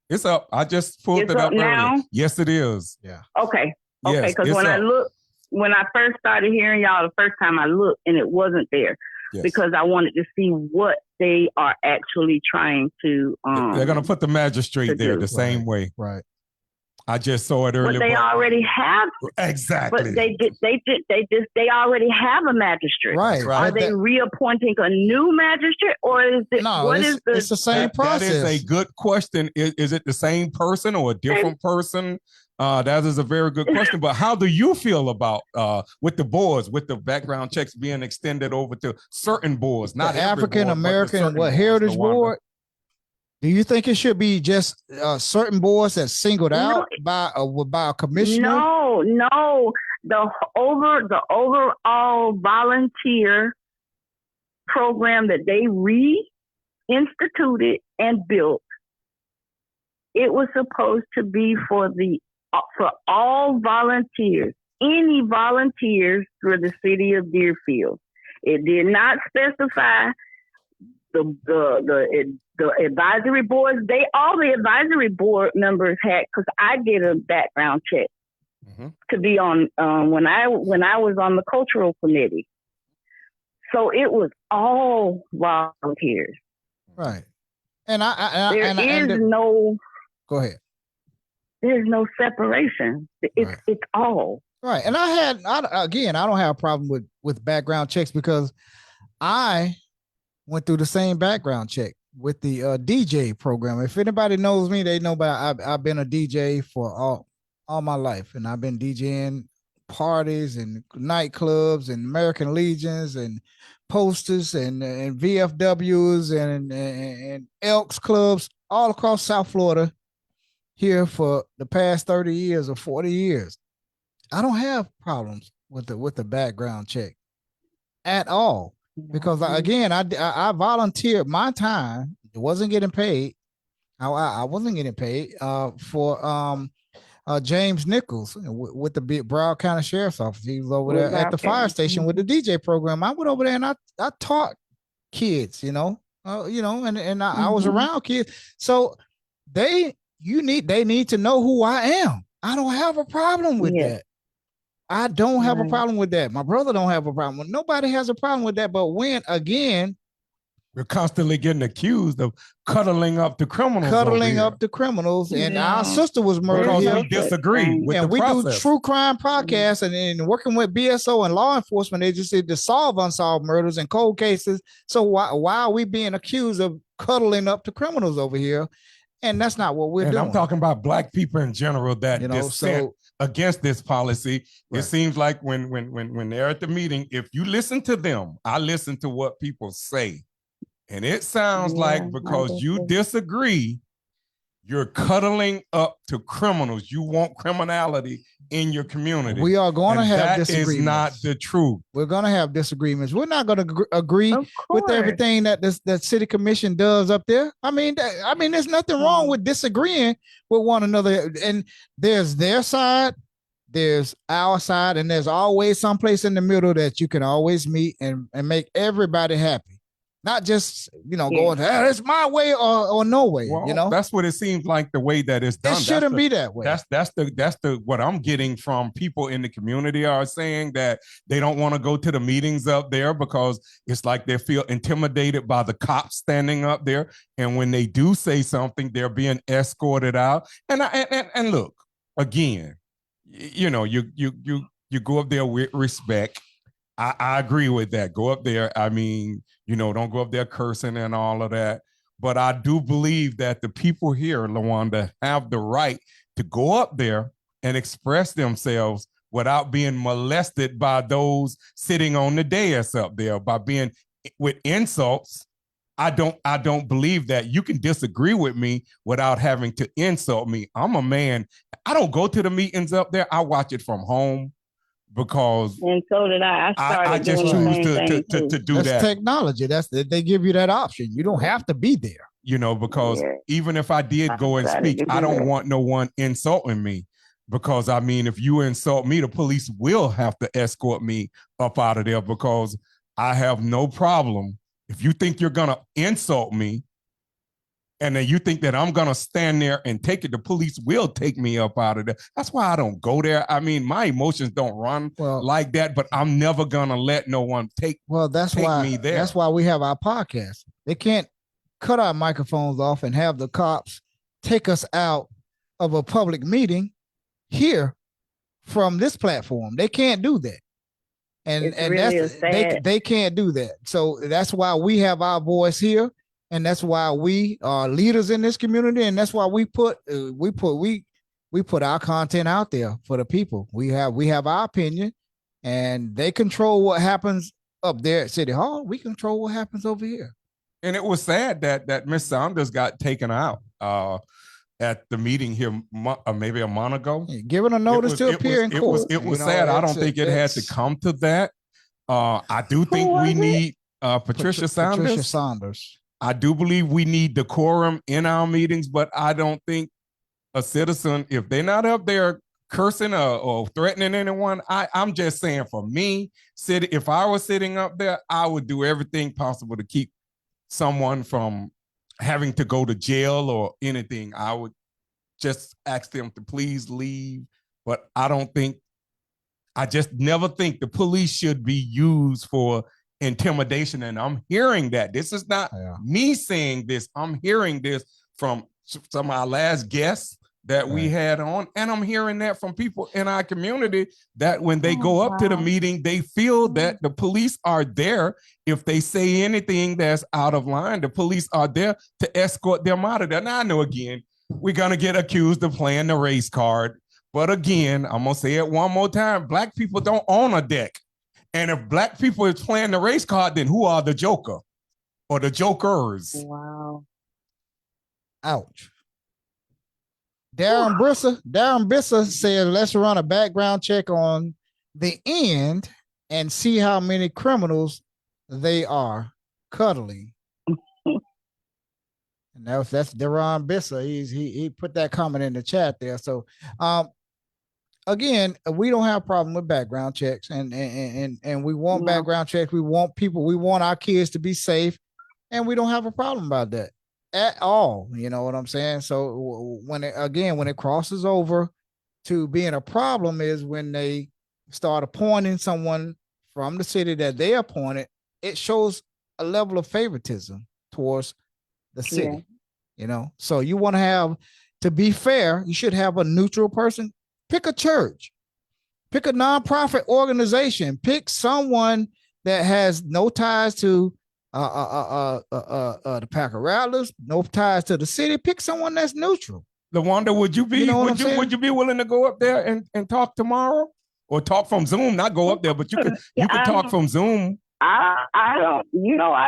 It's up. I just pulled
It's
it
up
up
now?
earlier. Yes, it is.
Yeah.
Okay. Okay.
Yes,
Because
it's
when I
up.
looked, when I first started hearing y'all the first time, I looked and it wasn't there
Yes.
because I wanted to see what they are actually trying to.
They're going to put the magistrate there
do.
the same way.
Right.
I just saw it earlier.
But they already have.
Exactly.
But they already have a magistrate.
Right.
Are they reappointing a new magistrate, or is it?
No, it's the same process.
That is a good question. Is it the same person or a different person? That is a very good question. But how do you feel about with the boards, with the background checks being extended over to certain boards, not
the African American Heritage
Lawanda?
Board? Do you think it should be just certain boards that's singled out by a commissioner?
No. The overall volunteer program that they reinstituted and built, it was supposed to be for all volunteers, any volunteers for the city of Deerfield. It did not specify the advisory boards. All the advisory board members had, because I did a background check to be on when I was on the cultural committee. So it was all volunteers.
Right. And
no.
Go ahead.
There's no separation. It's all.
Right. And I don't have a problem with background checks because I went through the same background check with the DJ program. If anybody knows me, they know about I've been a DJ for all my life, and I've been DJing parties and nightclubs and American Legions and posters and VFWs and Elks clubs all across South Florida here for the past 30 years or 40 years. I don't have problems with the background check at all. Because again, I volunteered my time. It wasn't getting paid. I wasn't getting paid for James Nichols with the Broward County Sheriff's Office. He was over there at the fire station with the DJ program. I went over there and I taught kids, and I was around kids. So they need to know who I am. I don't have a problem with that. I don't have a problem with that. My brother don't have a problem with. Nobody has a problem with that. But when again,
we're constantly getting accused of cuddling up to criminals.
And our sister was murdered
because
here.
we disagree with the process.
We do true crime podcasts and working with BSO and law enforcement agencies to solve unsolved murders and cold cases. So why are we being accused of cuddling up to criminals over here? And that's not what we're doing.
I'm talking about Black people in general that dissent against this policy. Right. It seems like when they're at the meeting, if you listen to them, I listen to what people say. And it sounds like because you disagree, you're cuddling up to criminals. You want criminality in your community.
We are going to have disagreements.
That is not the truth.
We're going to have disagreements. We're not going to agree with everything that that city commission does up there. I mean, there's nothing wrong with disagreeing with one another. And there's their side, there's our side, and there's always someplace in the middle that you can always meet and make everybody happy. Not just, going, it's my way or no way,
That's what it seems like the way that it's done.
It shouldn't be that way.
That's the what I'm getting from people in the community are saying that they don't want to go to the meetings up there because it's like they feel intimidated by the cops standing up there. And when they do say something, they're being escorted out. And look, again, you go up there with respect. I agree with that. Go up there. I mean, don't go up there cursing and all of that. But I do believe that the people here, Lawanda, have the right to go up there and express themselves without being molested by those sitting on the dais up there, by being with insults. I don't believe that. You can disagree with me without having to insult me. I'm a man. I don't go to the meetings up there. I watch it from home. Because
and so did I.
I just choose to do that.
That's technology. They give you that option. You don't have to be there.
Because even if I did go and speak, I don't want no one insulting me. Because if you insult me, the police will have to escort me up out of there because I have no problem If you think you're gonna insult me, and then you think that I'm gonna stand there and take it, the police will take me up out of there. That's why I don't go there. I mean, my emotions don't run like that, but I'm never gonna let no one take me there.
That's why we have our podcast. They can't cut our microphones off and have the cops take us out of a public meeting here from this platform. They can't do that. And they can't do that. So that's why we have our voice here. And that's why we are leaders in this community, and that's why we put our content out there for the people. We have our opinion, and they control what happens up there at City Hall. We control what happens over here.
And it was sad that Miss Saunders got taken out at the meeting here maybe a month ago.
Given a notice to appear in court.
It was sad. I don't think it had to come to that. I do think we need Patricia Saunders. I do believe we need decorum in our meetings, but I don't think a citizen, if they're not up there cursing or threatening anyone, I'm just saying for me, if I was sitting up there, I would do everything possible to keep someone from having to go to jail or anything. I would just ask them to please leave, but I just never think the police should be used for intimidation. And I'm hearing that. This is not me saying this. I'm hearing this from some of our last guests that we had on. And I'm hearing that from people in our community that when they go up to the meeting, they feel that the police are there. If they say anything that's out of line, the police are there to escort them out of there. Now I know, again, we're going to get accused of playing the race card. But again, I'm going to say it one more time. Black people don't own a deck. And if Black people is playing the race card, then who are the joker or the jokers?
Wow.
Ouch. Darren Bissa said, let's run a background check on the end and see how many criminals they are cuddling. And that's Darren Bissa. He put that comment in the chat there. So again, we don't have a problem with background checks, and we want background checks. We want our kids to be safe, and we don't have a problem about that at all. You know what I'm saying? So when it crosses over to being a problem is when they start appointing someone from the city that they appointed. It shows a level of favoritism towards the city. You know, so you want to be fair, you should have a neutral person. Pick a church, pick a nonprofit organization, pick someone that has no ties to the Packer Rattlers, no ties to the city. Pick someone that's neutral.
Lawanda, would you be willing to go up there and talk tomorrow, or talk from Zoom? Not go up there, but you could talk from Zoom.
I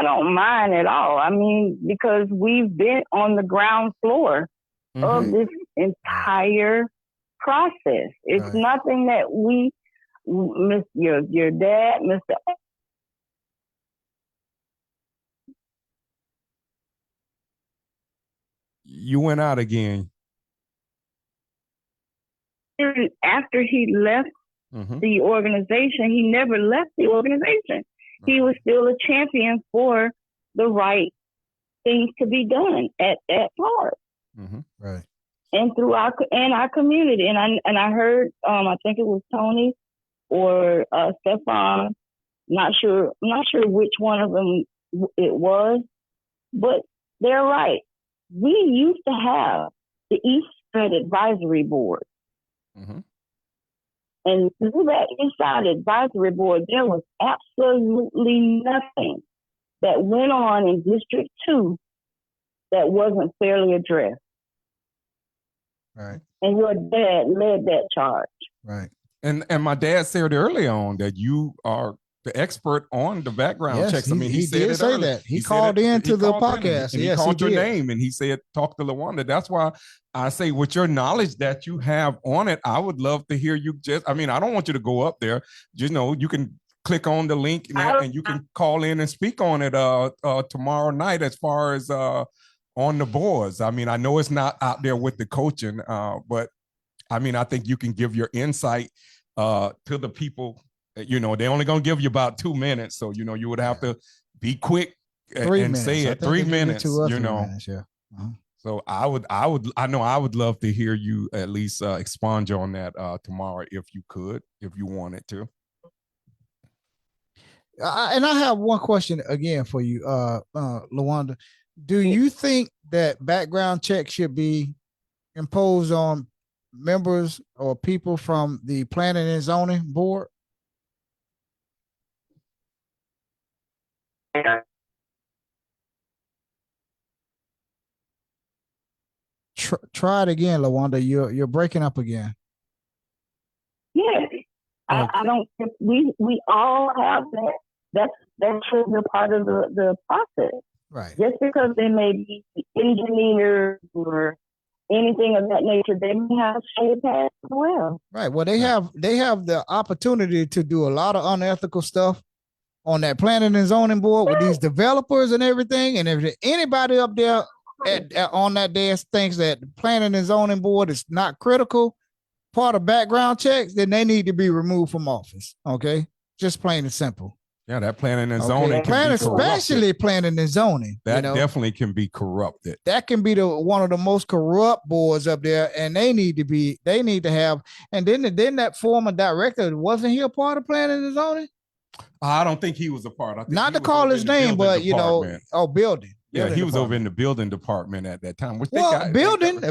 don't mind at all. I mean, because we've been on the ground floor of this entire process. It's nothing that your dad, Mr.
You went out again.
After he left the organization, he never left the organization. He was still a champion for the right things to be done at that part.
Right.
And through our community, and I heard I think it was Tony or Stefan, not sure which one of them it was, but they're right. We used to have the East Side Advisory Board, and through that East Side Advisory Board, there was absolutely nothing that went on in District 2 that wasn't fairly addressed.
Right.
And your dad led that charge.
Right.
And my dad said early on that you are the expert on the background checks. I mean, he said
did say that. He called into the podcast.
He called your name and he said, talk to Lawanda. That's why I say, with your knowledge that you have on it, I would love to hear you I don't want you to go up there. You know, you can click on the link and you can call in and speak on it tomorrow night as far as on the boards. I mean, I know it's not out there with the coaching, but I mean, I think you can give your insight to the people. You know, they're only going to give you about 2 minutes. So, you know, you would have to be quick and say
I
it
think
3
it's usually
minutes,
2 or 3
you know.
minutes. Yeah. Uh-huh.
So I know I would love to hear you at least expunge on that tomorrow if you could, if you wanted to.
And I have one question again for you, Lawanda. Do you think that background check should be imposed on members or people from the planning and zoning board? Try it again, Lawanda. You're breaking up again.
Yes, I don't think we all have that. That should be part of the process.
Right.
Just because they may be engineers or anything of that nature, they may have shade paths as well.
Right. Well, they have the opportunity to do a lot of unethical stuff on that planning and zoning board with these developers and everything. And if anybody up there on that desk thinks that the planning and zoning board is not critical part of background checks, then they need to be removed from office. Okay, just plain and simple.
Yeah, that planning and zoning can be corrupted.
Especially planning and zoning.
That definitely can be corrupted.
That can be one of the most corrupt boards up there, and they need to have. And then that former director, wasn't he a part of planning and zoning?
I don't think he was a part. I think
not to call his name, but building.
Yeah, he was over in the building department at that time. Which
building,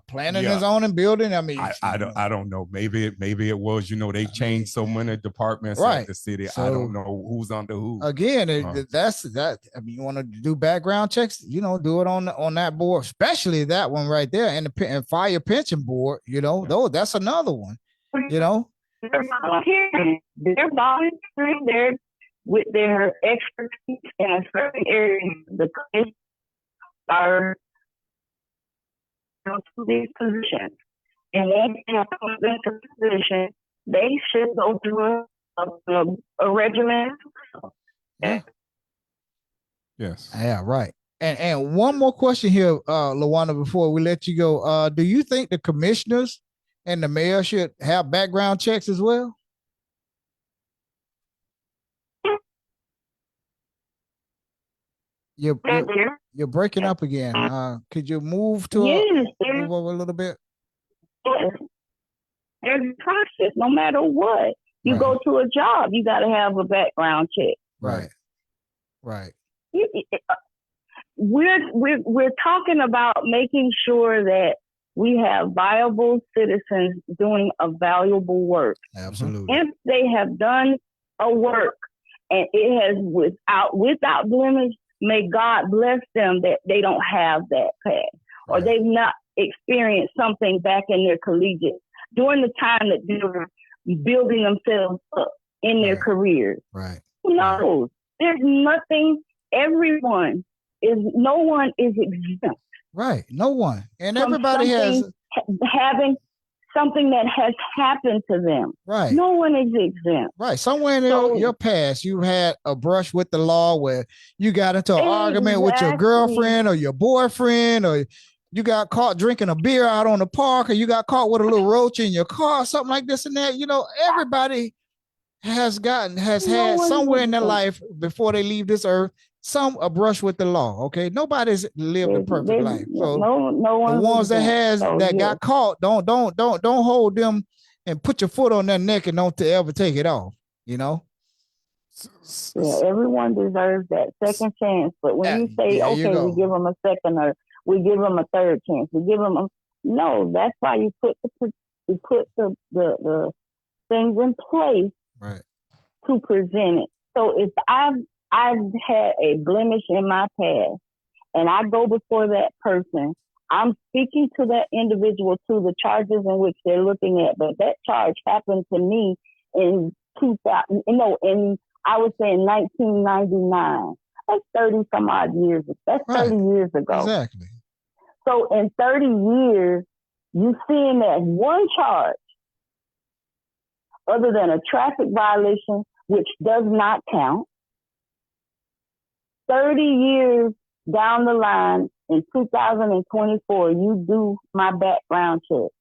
planning and zoning, building. I mean,
I don't know. Maybe it was. They changed so many departments at the city. So, I don't know who's under who.
Again, that's that. I mean, you want to do background checks? Do it on that board, especially that one right there, and the fire pension board. Though that's another one.
They're volunteering. They're volunteering. They're with their expertise in a certain area. The commission are to these positions, and once they have come into position, they should go through a regimen.
Yeah.
Yes.
Yeah. Right. And one more question here, Lawanda, before we let you go. Do you think the commissioners and the mayor should have background checks as well? You're breaking up again. Could you move to move over a little bit?
Yes. There's a process. No matter what you go to a job, you got to have a background check.
Right.
We're talking about making sure that we have viable citizens doing a valuable work.
Absolutely.
If they have done a work and it has without blemish, may God bless them that they don't have that past or they've not experienced something back in their collegiate during the time that they were building themselves up in their careers.
Right.
Who knows? There's nothing. No one is exempt.
Right. No one. And everybody has
having something that has happened to them.
Right.
No one is exempt.
Right. Somewhere in your past, you had a brush with the law where you got into an argument with your girlfriend or your boyfriend, or you got caught drinking a beer out on the park, or you got caught with a little roach in your car, something like this and that. Everybody has had somewhere in their life before they leave this earth, a brush with the law. Okay, nobody's lived a perfect life. So the ones that got caught, don't hold them and put your foot on their neck and don't ever take it off.
Yeah, everyone deserves that second chance. But when you say, we give them a second or we give them a third chance, we give them no. That's why you put the things in place to prevent it. So if I've had a blemish in my past and I go before that person, I'm speaking to that individual to the charges in which they're looking at. But that charge happened to me in 2000, I would say in 1999. That's 30 some odd years. That's 30 years ago.
Exactly.
So in 30 years, you seeing that one charge, other than a traffic violation, which does not count, 30 years down the line, in 2024, you do my background check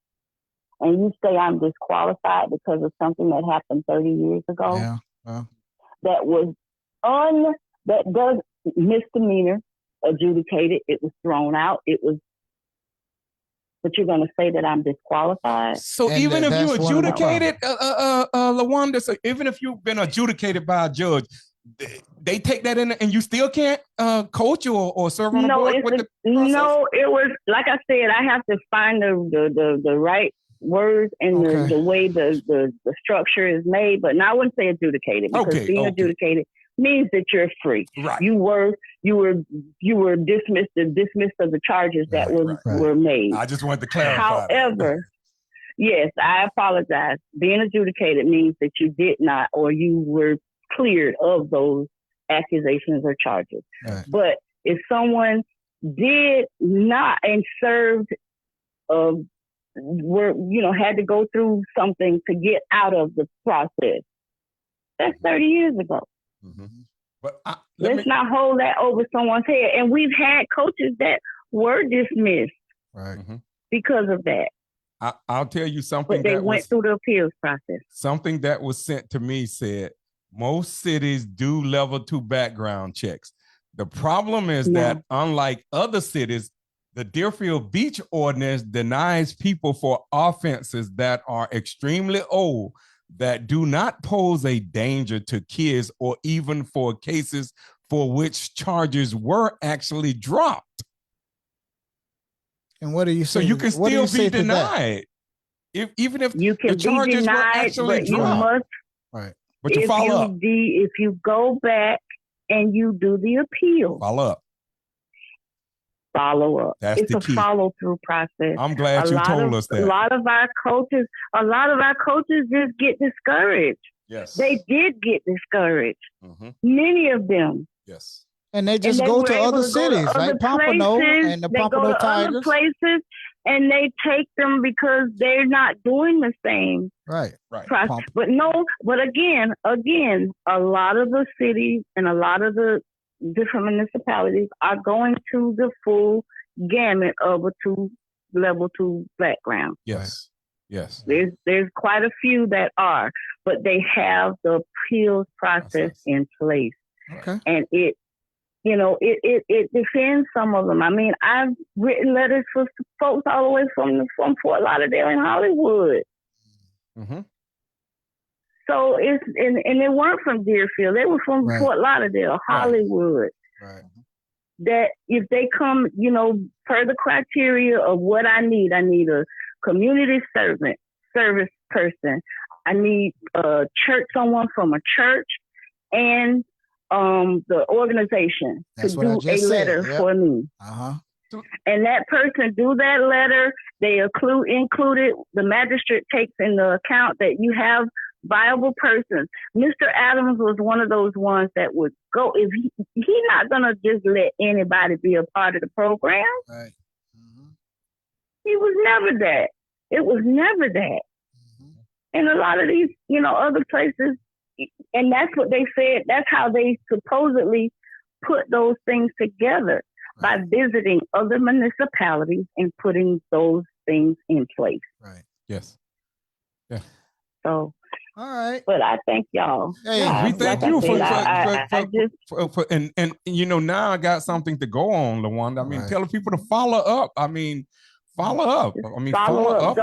and you say I'm disqualified because of something that happened 30 years ago.
Yeah.
misdemeanor adjudicated. It was thrown out. But you're going to say that I'm disqualified?
So
And
even if you
that's one of the
adjudicated, Lawanda, so even if you've been adjudicated by a judge, they take that in and you still can't coach or serve on a board with the process?
No, it was, like I said, I have to find the right words and the way the structure is made, but I wouldn't say adjudicated, because being adjudicated means that you're free.
Right.
You were dismissed of the charges that were made.
I just wanted to clarify.
However, yes, I apologize. Being adjudicated means that you did not, or you were cleared of those accusations or charges.
Right.
But if someone did not and served had to go through something to get out of the process, that's 30 years ago.
Mm-hmm. But
let's not hold that over someone's head. And we've had coaches that were dismissed because of that.
I'll tell you something.
But they went through the appeals process.
Something that was sent to me said most cities do level 2 background checks. The problem is that unlike other cities, the Deerfield Beach ordinance denies people for offenses that are extremely old, that do not pose a danger to kids, or even for cases for which charges were actually dropped.
And what do you say?
So you can still be denied, even if
you can
the charges
be denied,
were actually
but
dropped.
You must,
right.
But you follow up.
If you go back and you do the appeal.
Follow up.
It's
the
a
key.
follow through process.
I'm glad you told us that.
A lot of our coaches just get discouraged.
Yes.
They did get discouraged.
Mm-hmm.
Many of them.
Yes.
And they just go to other cities, like Pompano and the Pompano Tigers.
Other places, and they take them because they're not doing the same.
Right.
Process. But again, a lot of the cities and a lot of the different municipalities are going to the full gamut of a level 2 background.
Yes. Yes.
There's quite a few that are, but they have the appeals process in place.
Okay.
And it defends some of them. I mean, I've written letters for folks all the way from Fort Lauderdale and Hollywood.
Mm-hmm.
So and they weren't from Deerfield. They were from Fort Lauderdale, Hollywood.
Right.
That if they come, per the criteria of what I need a community service person. I need someone from a church and the organization to do a letter for me. And that person do that letter. They included, the magistrate takes into account that you have viable persons. Mr. Adams was one of those ones that would go, if he's not going to just let anybody be a part of the program.
Right.
He was never that. It was never that. And a lot of these, other places, and that's what they said, that's how they supposedly put those things together, by visiting other municipalities and putting those things in place.
Right.
Yes. Yeah.
So,
all right.
But I thank y'all.
Hey,
we thank you for now I got something to go on, Lawanda. I mean, tell people to follow up. Follow up. Follow up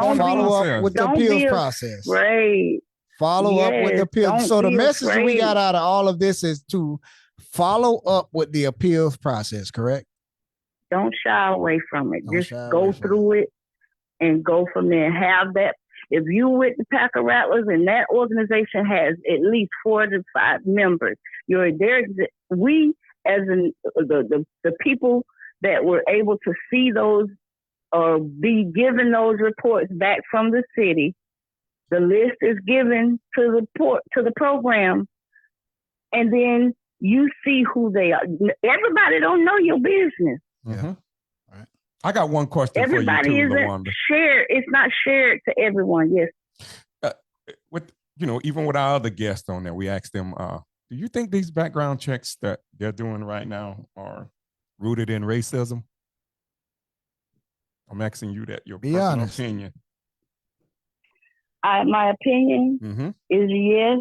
with the appeals process.
Right.
Follow up with the appeals. So the message we got out of all of this is to follow up with the appeals process, correct?
Don't shy away from it. Just go through it and go from there. Have that. If you with the Pack of Rattlers and that organization has at least 4 to 5 members, we as the people that were able to see those or be given those reports back from the city, the list is given to the program, and then you see who they are. Everybody don't know your business.
Mm-hmm. Right. I got one question
Everybody
for you too,
isn't
Lawanda.
shared. It's not shared to everyone. Yes.
Even with our other guests on there, we asked them, do you think these background checks that they're doing right now are rooted in racism? I'm asking you that, your personal opinion.
My opinion is yes,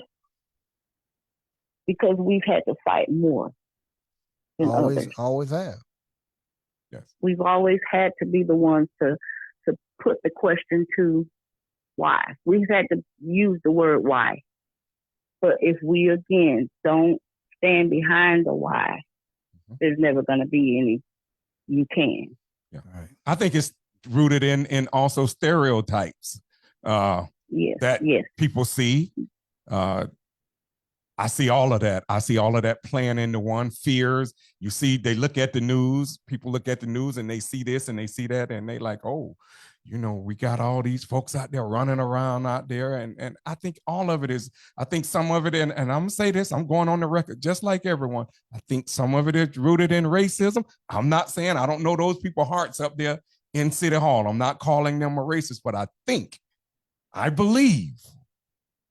because we've had to fight more. than
Always,
others.
always have.
Yes.
We've always had to be the ones to put the question to why. We've had to use the word why. But if we again don't stand behind the why, there's never going to be any. You can.
Yeah.
Right.
I think it's rooted in also stereotypes
Yes.
that
Yes.
people see. I see all of that. I see all of that playing into one. Fears. You see, they look at the news. People look at the news and they see this and they see that and they like, oh, you know, we got all these folks out there running around out there. And I think all of it is, I think some of it, and I'm going to say this, I'm going on the record, just like everyone. I think some of it is rooted in racism. I'm not saying I don't know those people's hearts up there in City Hall. I'm not calling them a racist, but I believe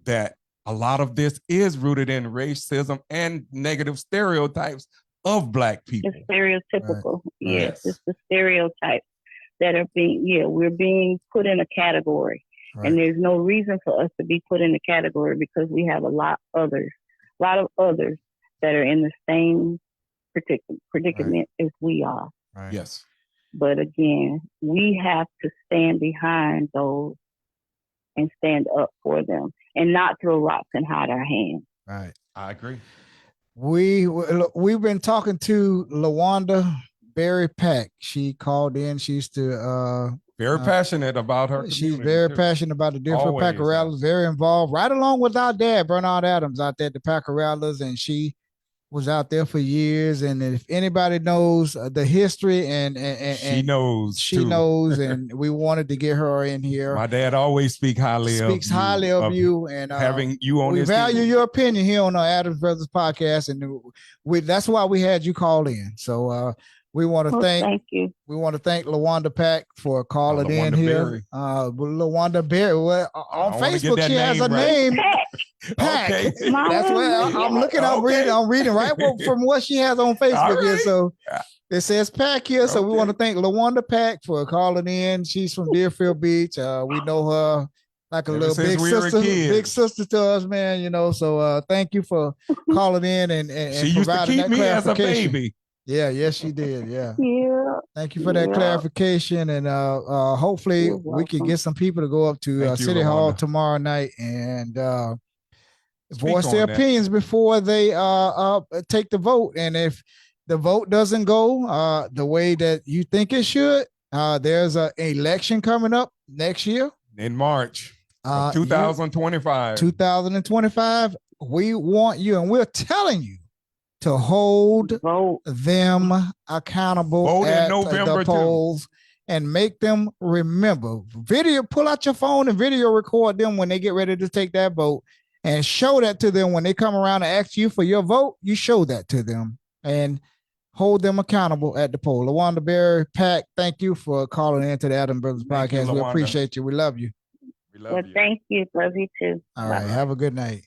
that a lot of this is rooted in racism and negative stereotypes of Black people.
It's stereotypical.
Right.
Yes, it's the stereotypes that are we're being put in a category.
Right.
And there's no reason for us to be put in a category because we have a lot of others that are in the same predicament as we are.
Right.
Yes.
But again, we have to stand behind those and stand up for them and not throw rocks and hide our hands.
Right.
I agree.
We've been talking to Lawanda Berry Pack. She called in. She used to
very passionate about her community.
She's very passionate about the Deerfield Pack Rattlers, very involved, right along with our dad, Bernard Adams, out there at the Pack Rattlers, and she was out there for years. And if anybody knows the history and
she knows,
and we wanted to get her in here.
My dad always speaks highly
of you, and
having you on.
We
this
value
team.
your opinion here on our Adams Brothers podcast, and that's why we had you call in. So we want to thank
you.
We want to thank Lawanda Pack for calling in here. Lawanda Berry. Well, on Facebook, she has a name. Pack.
Okay.
That's what I'm looking. I'm reading right from what she has on Facebook here. So it says Pack here. So we want to thank Lawanda Pack for calling in. She's from Deerfield Beach. We know her like a little big sister to us, man. You know. So thank you for calling in and
she used to keep me as a baby.
Yeah, yes, she did. Yeah.
Yeah.
Thank you for that clarification. And hopefully we can get some people to go up to City Hall tomorrow night and voice their opinions before they take the vote. And if the vote doesn't go the way that you think it should, there's an election coming up next year.
In March 2025.
2025. We want you, and we're telling you, to hold them accountable at the polls and make them remember. Pull out your phone and video record them when they get ready to take that vote and show that to them when they come around and ask you for your vote. You show that to them and hold them accountable at the poll. Lawanda Berry Pack, thank you for calling into the Adams Brothers podcast. We appreciate you. We love you.
Thank you. Love you too.
All right. Have a good night.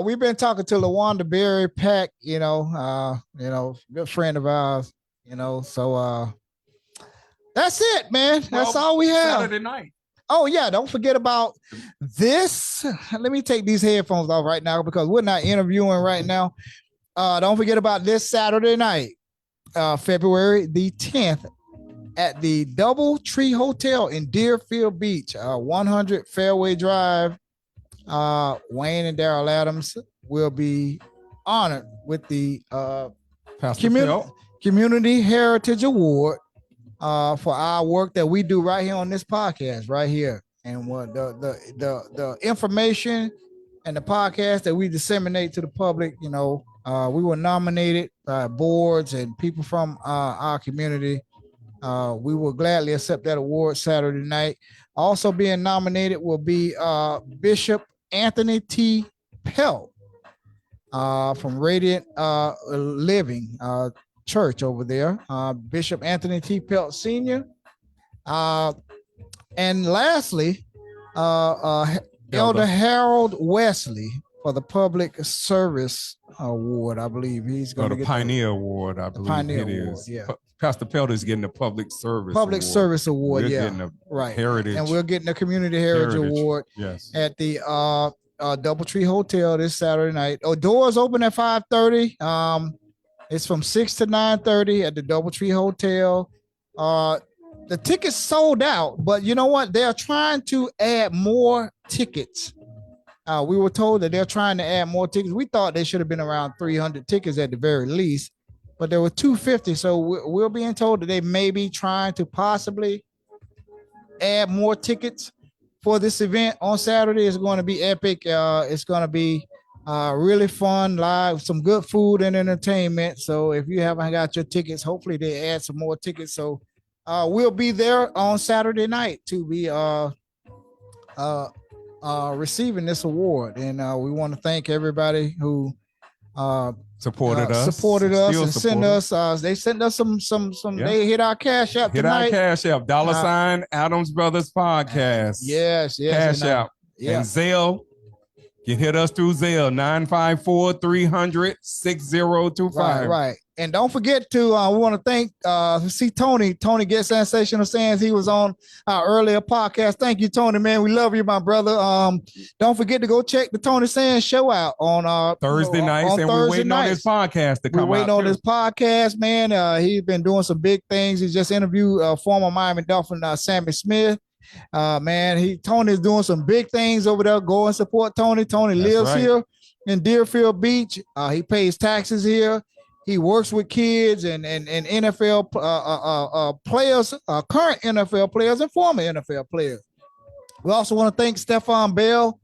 We've been talking to Lawanda Berry Pack, good friend of ours, so that's it, man. That's all we have.
Saturday night.
Oh, yeah. Don't forget about this. Let me take these headphones off right now because we're not interviewing right now. Don't forget about this Saturday night, February the 10th at the DoubleTree Hotel in Deerfield Beach, 100 Fairway Drive. Wayne and Daryl Adams will be honored with the Community Heritage Award for our work that we do right here on this podcast right here. And what the information and the podcast that we disseminate to the public, we were nominated by boards and people from our community. We will gladly accept that award Saturday night. Also being nominated will be Bishop Anthony T. Pelt from Radiant Living Church over there. Bishop Anthony T. Pelt Sr. And lastly, Elder Harold Wesley for the Public Service Award. I believe he's going to get
the Pioneer Award. I believe
Pioneer
it
Award,
is.
yeah.
Pastor Pelt is getting the Public Service
Award.
We're
yeah,
getting a
right.
Heritage,
and we're getting the Community Heritage Award.
Yes.
At the DoubleTree Hotel this Saturday night. Doors open at 5:30. It's from 6 to 9:30 at the Doubletree Hotel. The tickets sold out, but you know what? They're trying to add more tickets. We were told that they're trying to add more tickets. We thought they should have been around 300 tickets at the very least, but there were 250. So we're being told that they may be trying to possibly add more tickets for this event on Saturday. It's going to be epic. It's going to be really fun, live, some good food and entertainment. So if you haven't got your tickets, hopefully they add some more tickets. So we'll be there on Saturday night to be receiving this award, and we want to thank everybody who
supported us
and sent us. They sent us some. Yeah. They hit our Cash App tonight.
Hit our Cash App, $ Adams Brothers Podcast.
Yes.
Cash App. And Zelle. You hit us through Zelle, 954-300-6025.
Right. And don't forget to, we want to thank, see Tony. Tony Get Sensational Sands. He was on our earlier podcast. Thank you, Tony, man. We love you, my brother. Don't forget to go check the Tony Sands show out on
Thursday nights. And we're waiting on his podcast to come out.
We're waiting on his podcast, man. He's been doing some big things. He just interviewed former Miami Dolphin Sammy Smith. Man, Tony is doing some big things over there. Go and support Tony. Tony lives here in Deerfield Beach. He pays taxes here. He works with kids and NFL players, current NFL players and former NFL players. We also want to thank Stephon Bell.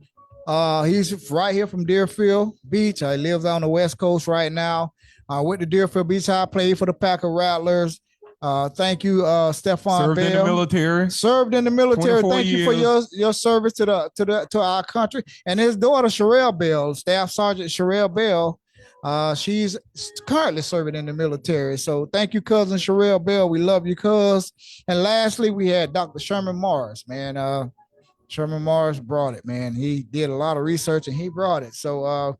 He's right here from Deerfield Beach. He lives on the West Coast right now. With the Deerfield Beach High, played for the Packer Rattlers. Thank you, Stephon Bell.
Served in the military.
Served in the military. Thank you for your service to our country. And his daughter, Sherelle Bell, Staff Sergeant Sherelle Bell. She's currently serving in the military. So thank you, cousin Sherelle Bell. We love you, cuz. And lastly, we had Dr. Sherman Morris, man. Sherman Morris brought it, man. He did a lot of research and he brought it. So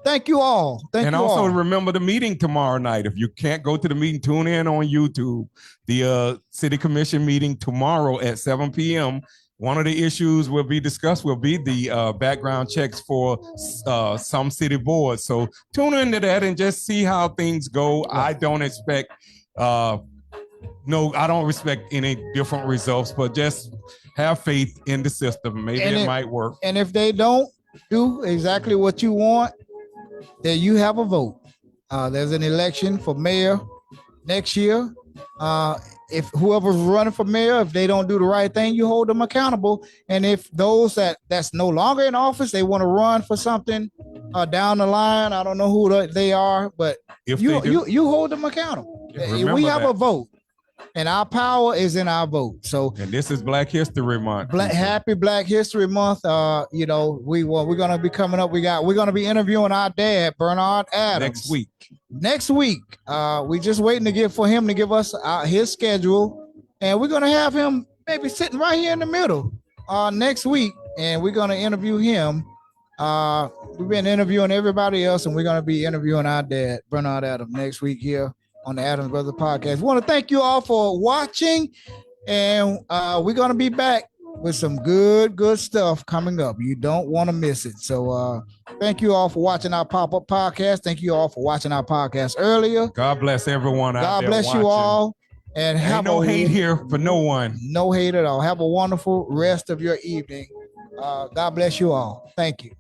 thank you all. And also
remember the meeting tomorrow night. If you can't go to the meeting, tune in on YouTube. The City Commission meeting tomorrow at 7 p.m. One of the issues will be discussed will be the background checks for some city boards. So tune into that and just see how things go. I don't expect, I don't expect any different results, but just have faith in the system. Maybe it might work.
And if they don't do exactly what you want, then you have a vote. There's an election for mayor next year. If whoever's running for mayor, if they don't do the right thing, you hold them accountable. And if those that's no longer in office, they want to run for something down the line, I don't know who they are, but if you hold them accountable. We have a vote. And our power is in our vote. So,
and this is Black History Month.
Happy Black History Month. We're gonna be coming up. We're gonna be interviewing our dad, Bernard Adams, next week. We're just waiting for him to give us his schedule, and we're gonna have him maybe sitting right here in the middle next week, and we're gonna interview him. We've been interviewing everybody else, and we're gonna be interviewing our dad, Bernard Adams, next week here on the Adams Brothers Podcast. We want to thank you all for watching, and we're going to be back with some good stuff coming up. You don't want to miss it. So thank you all for watching our pop-up podcast. Thank you all for watching our podcast earlier.
God bless everyone out
God
there
bless
watching.
You all. And have
no hate here for no one.
No hate at all. Have a wonderful rest of your evening. God bless you all. Thank you.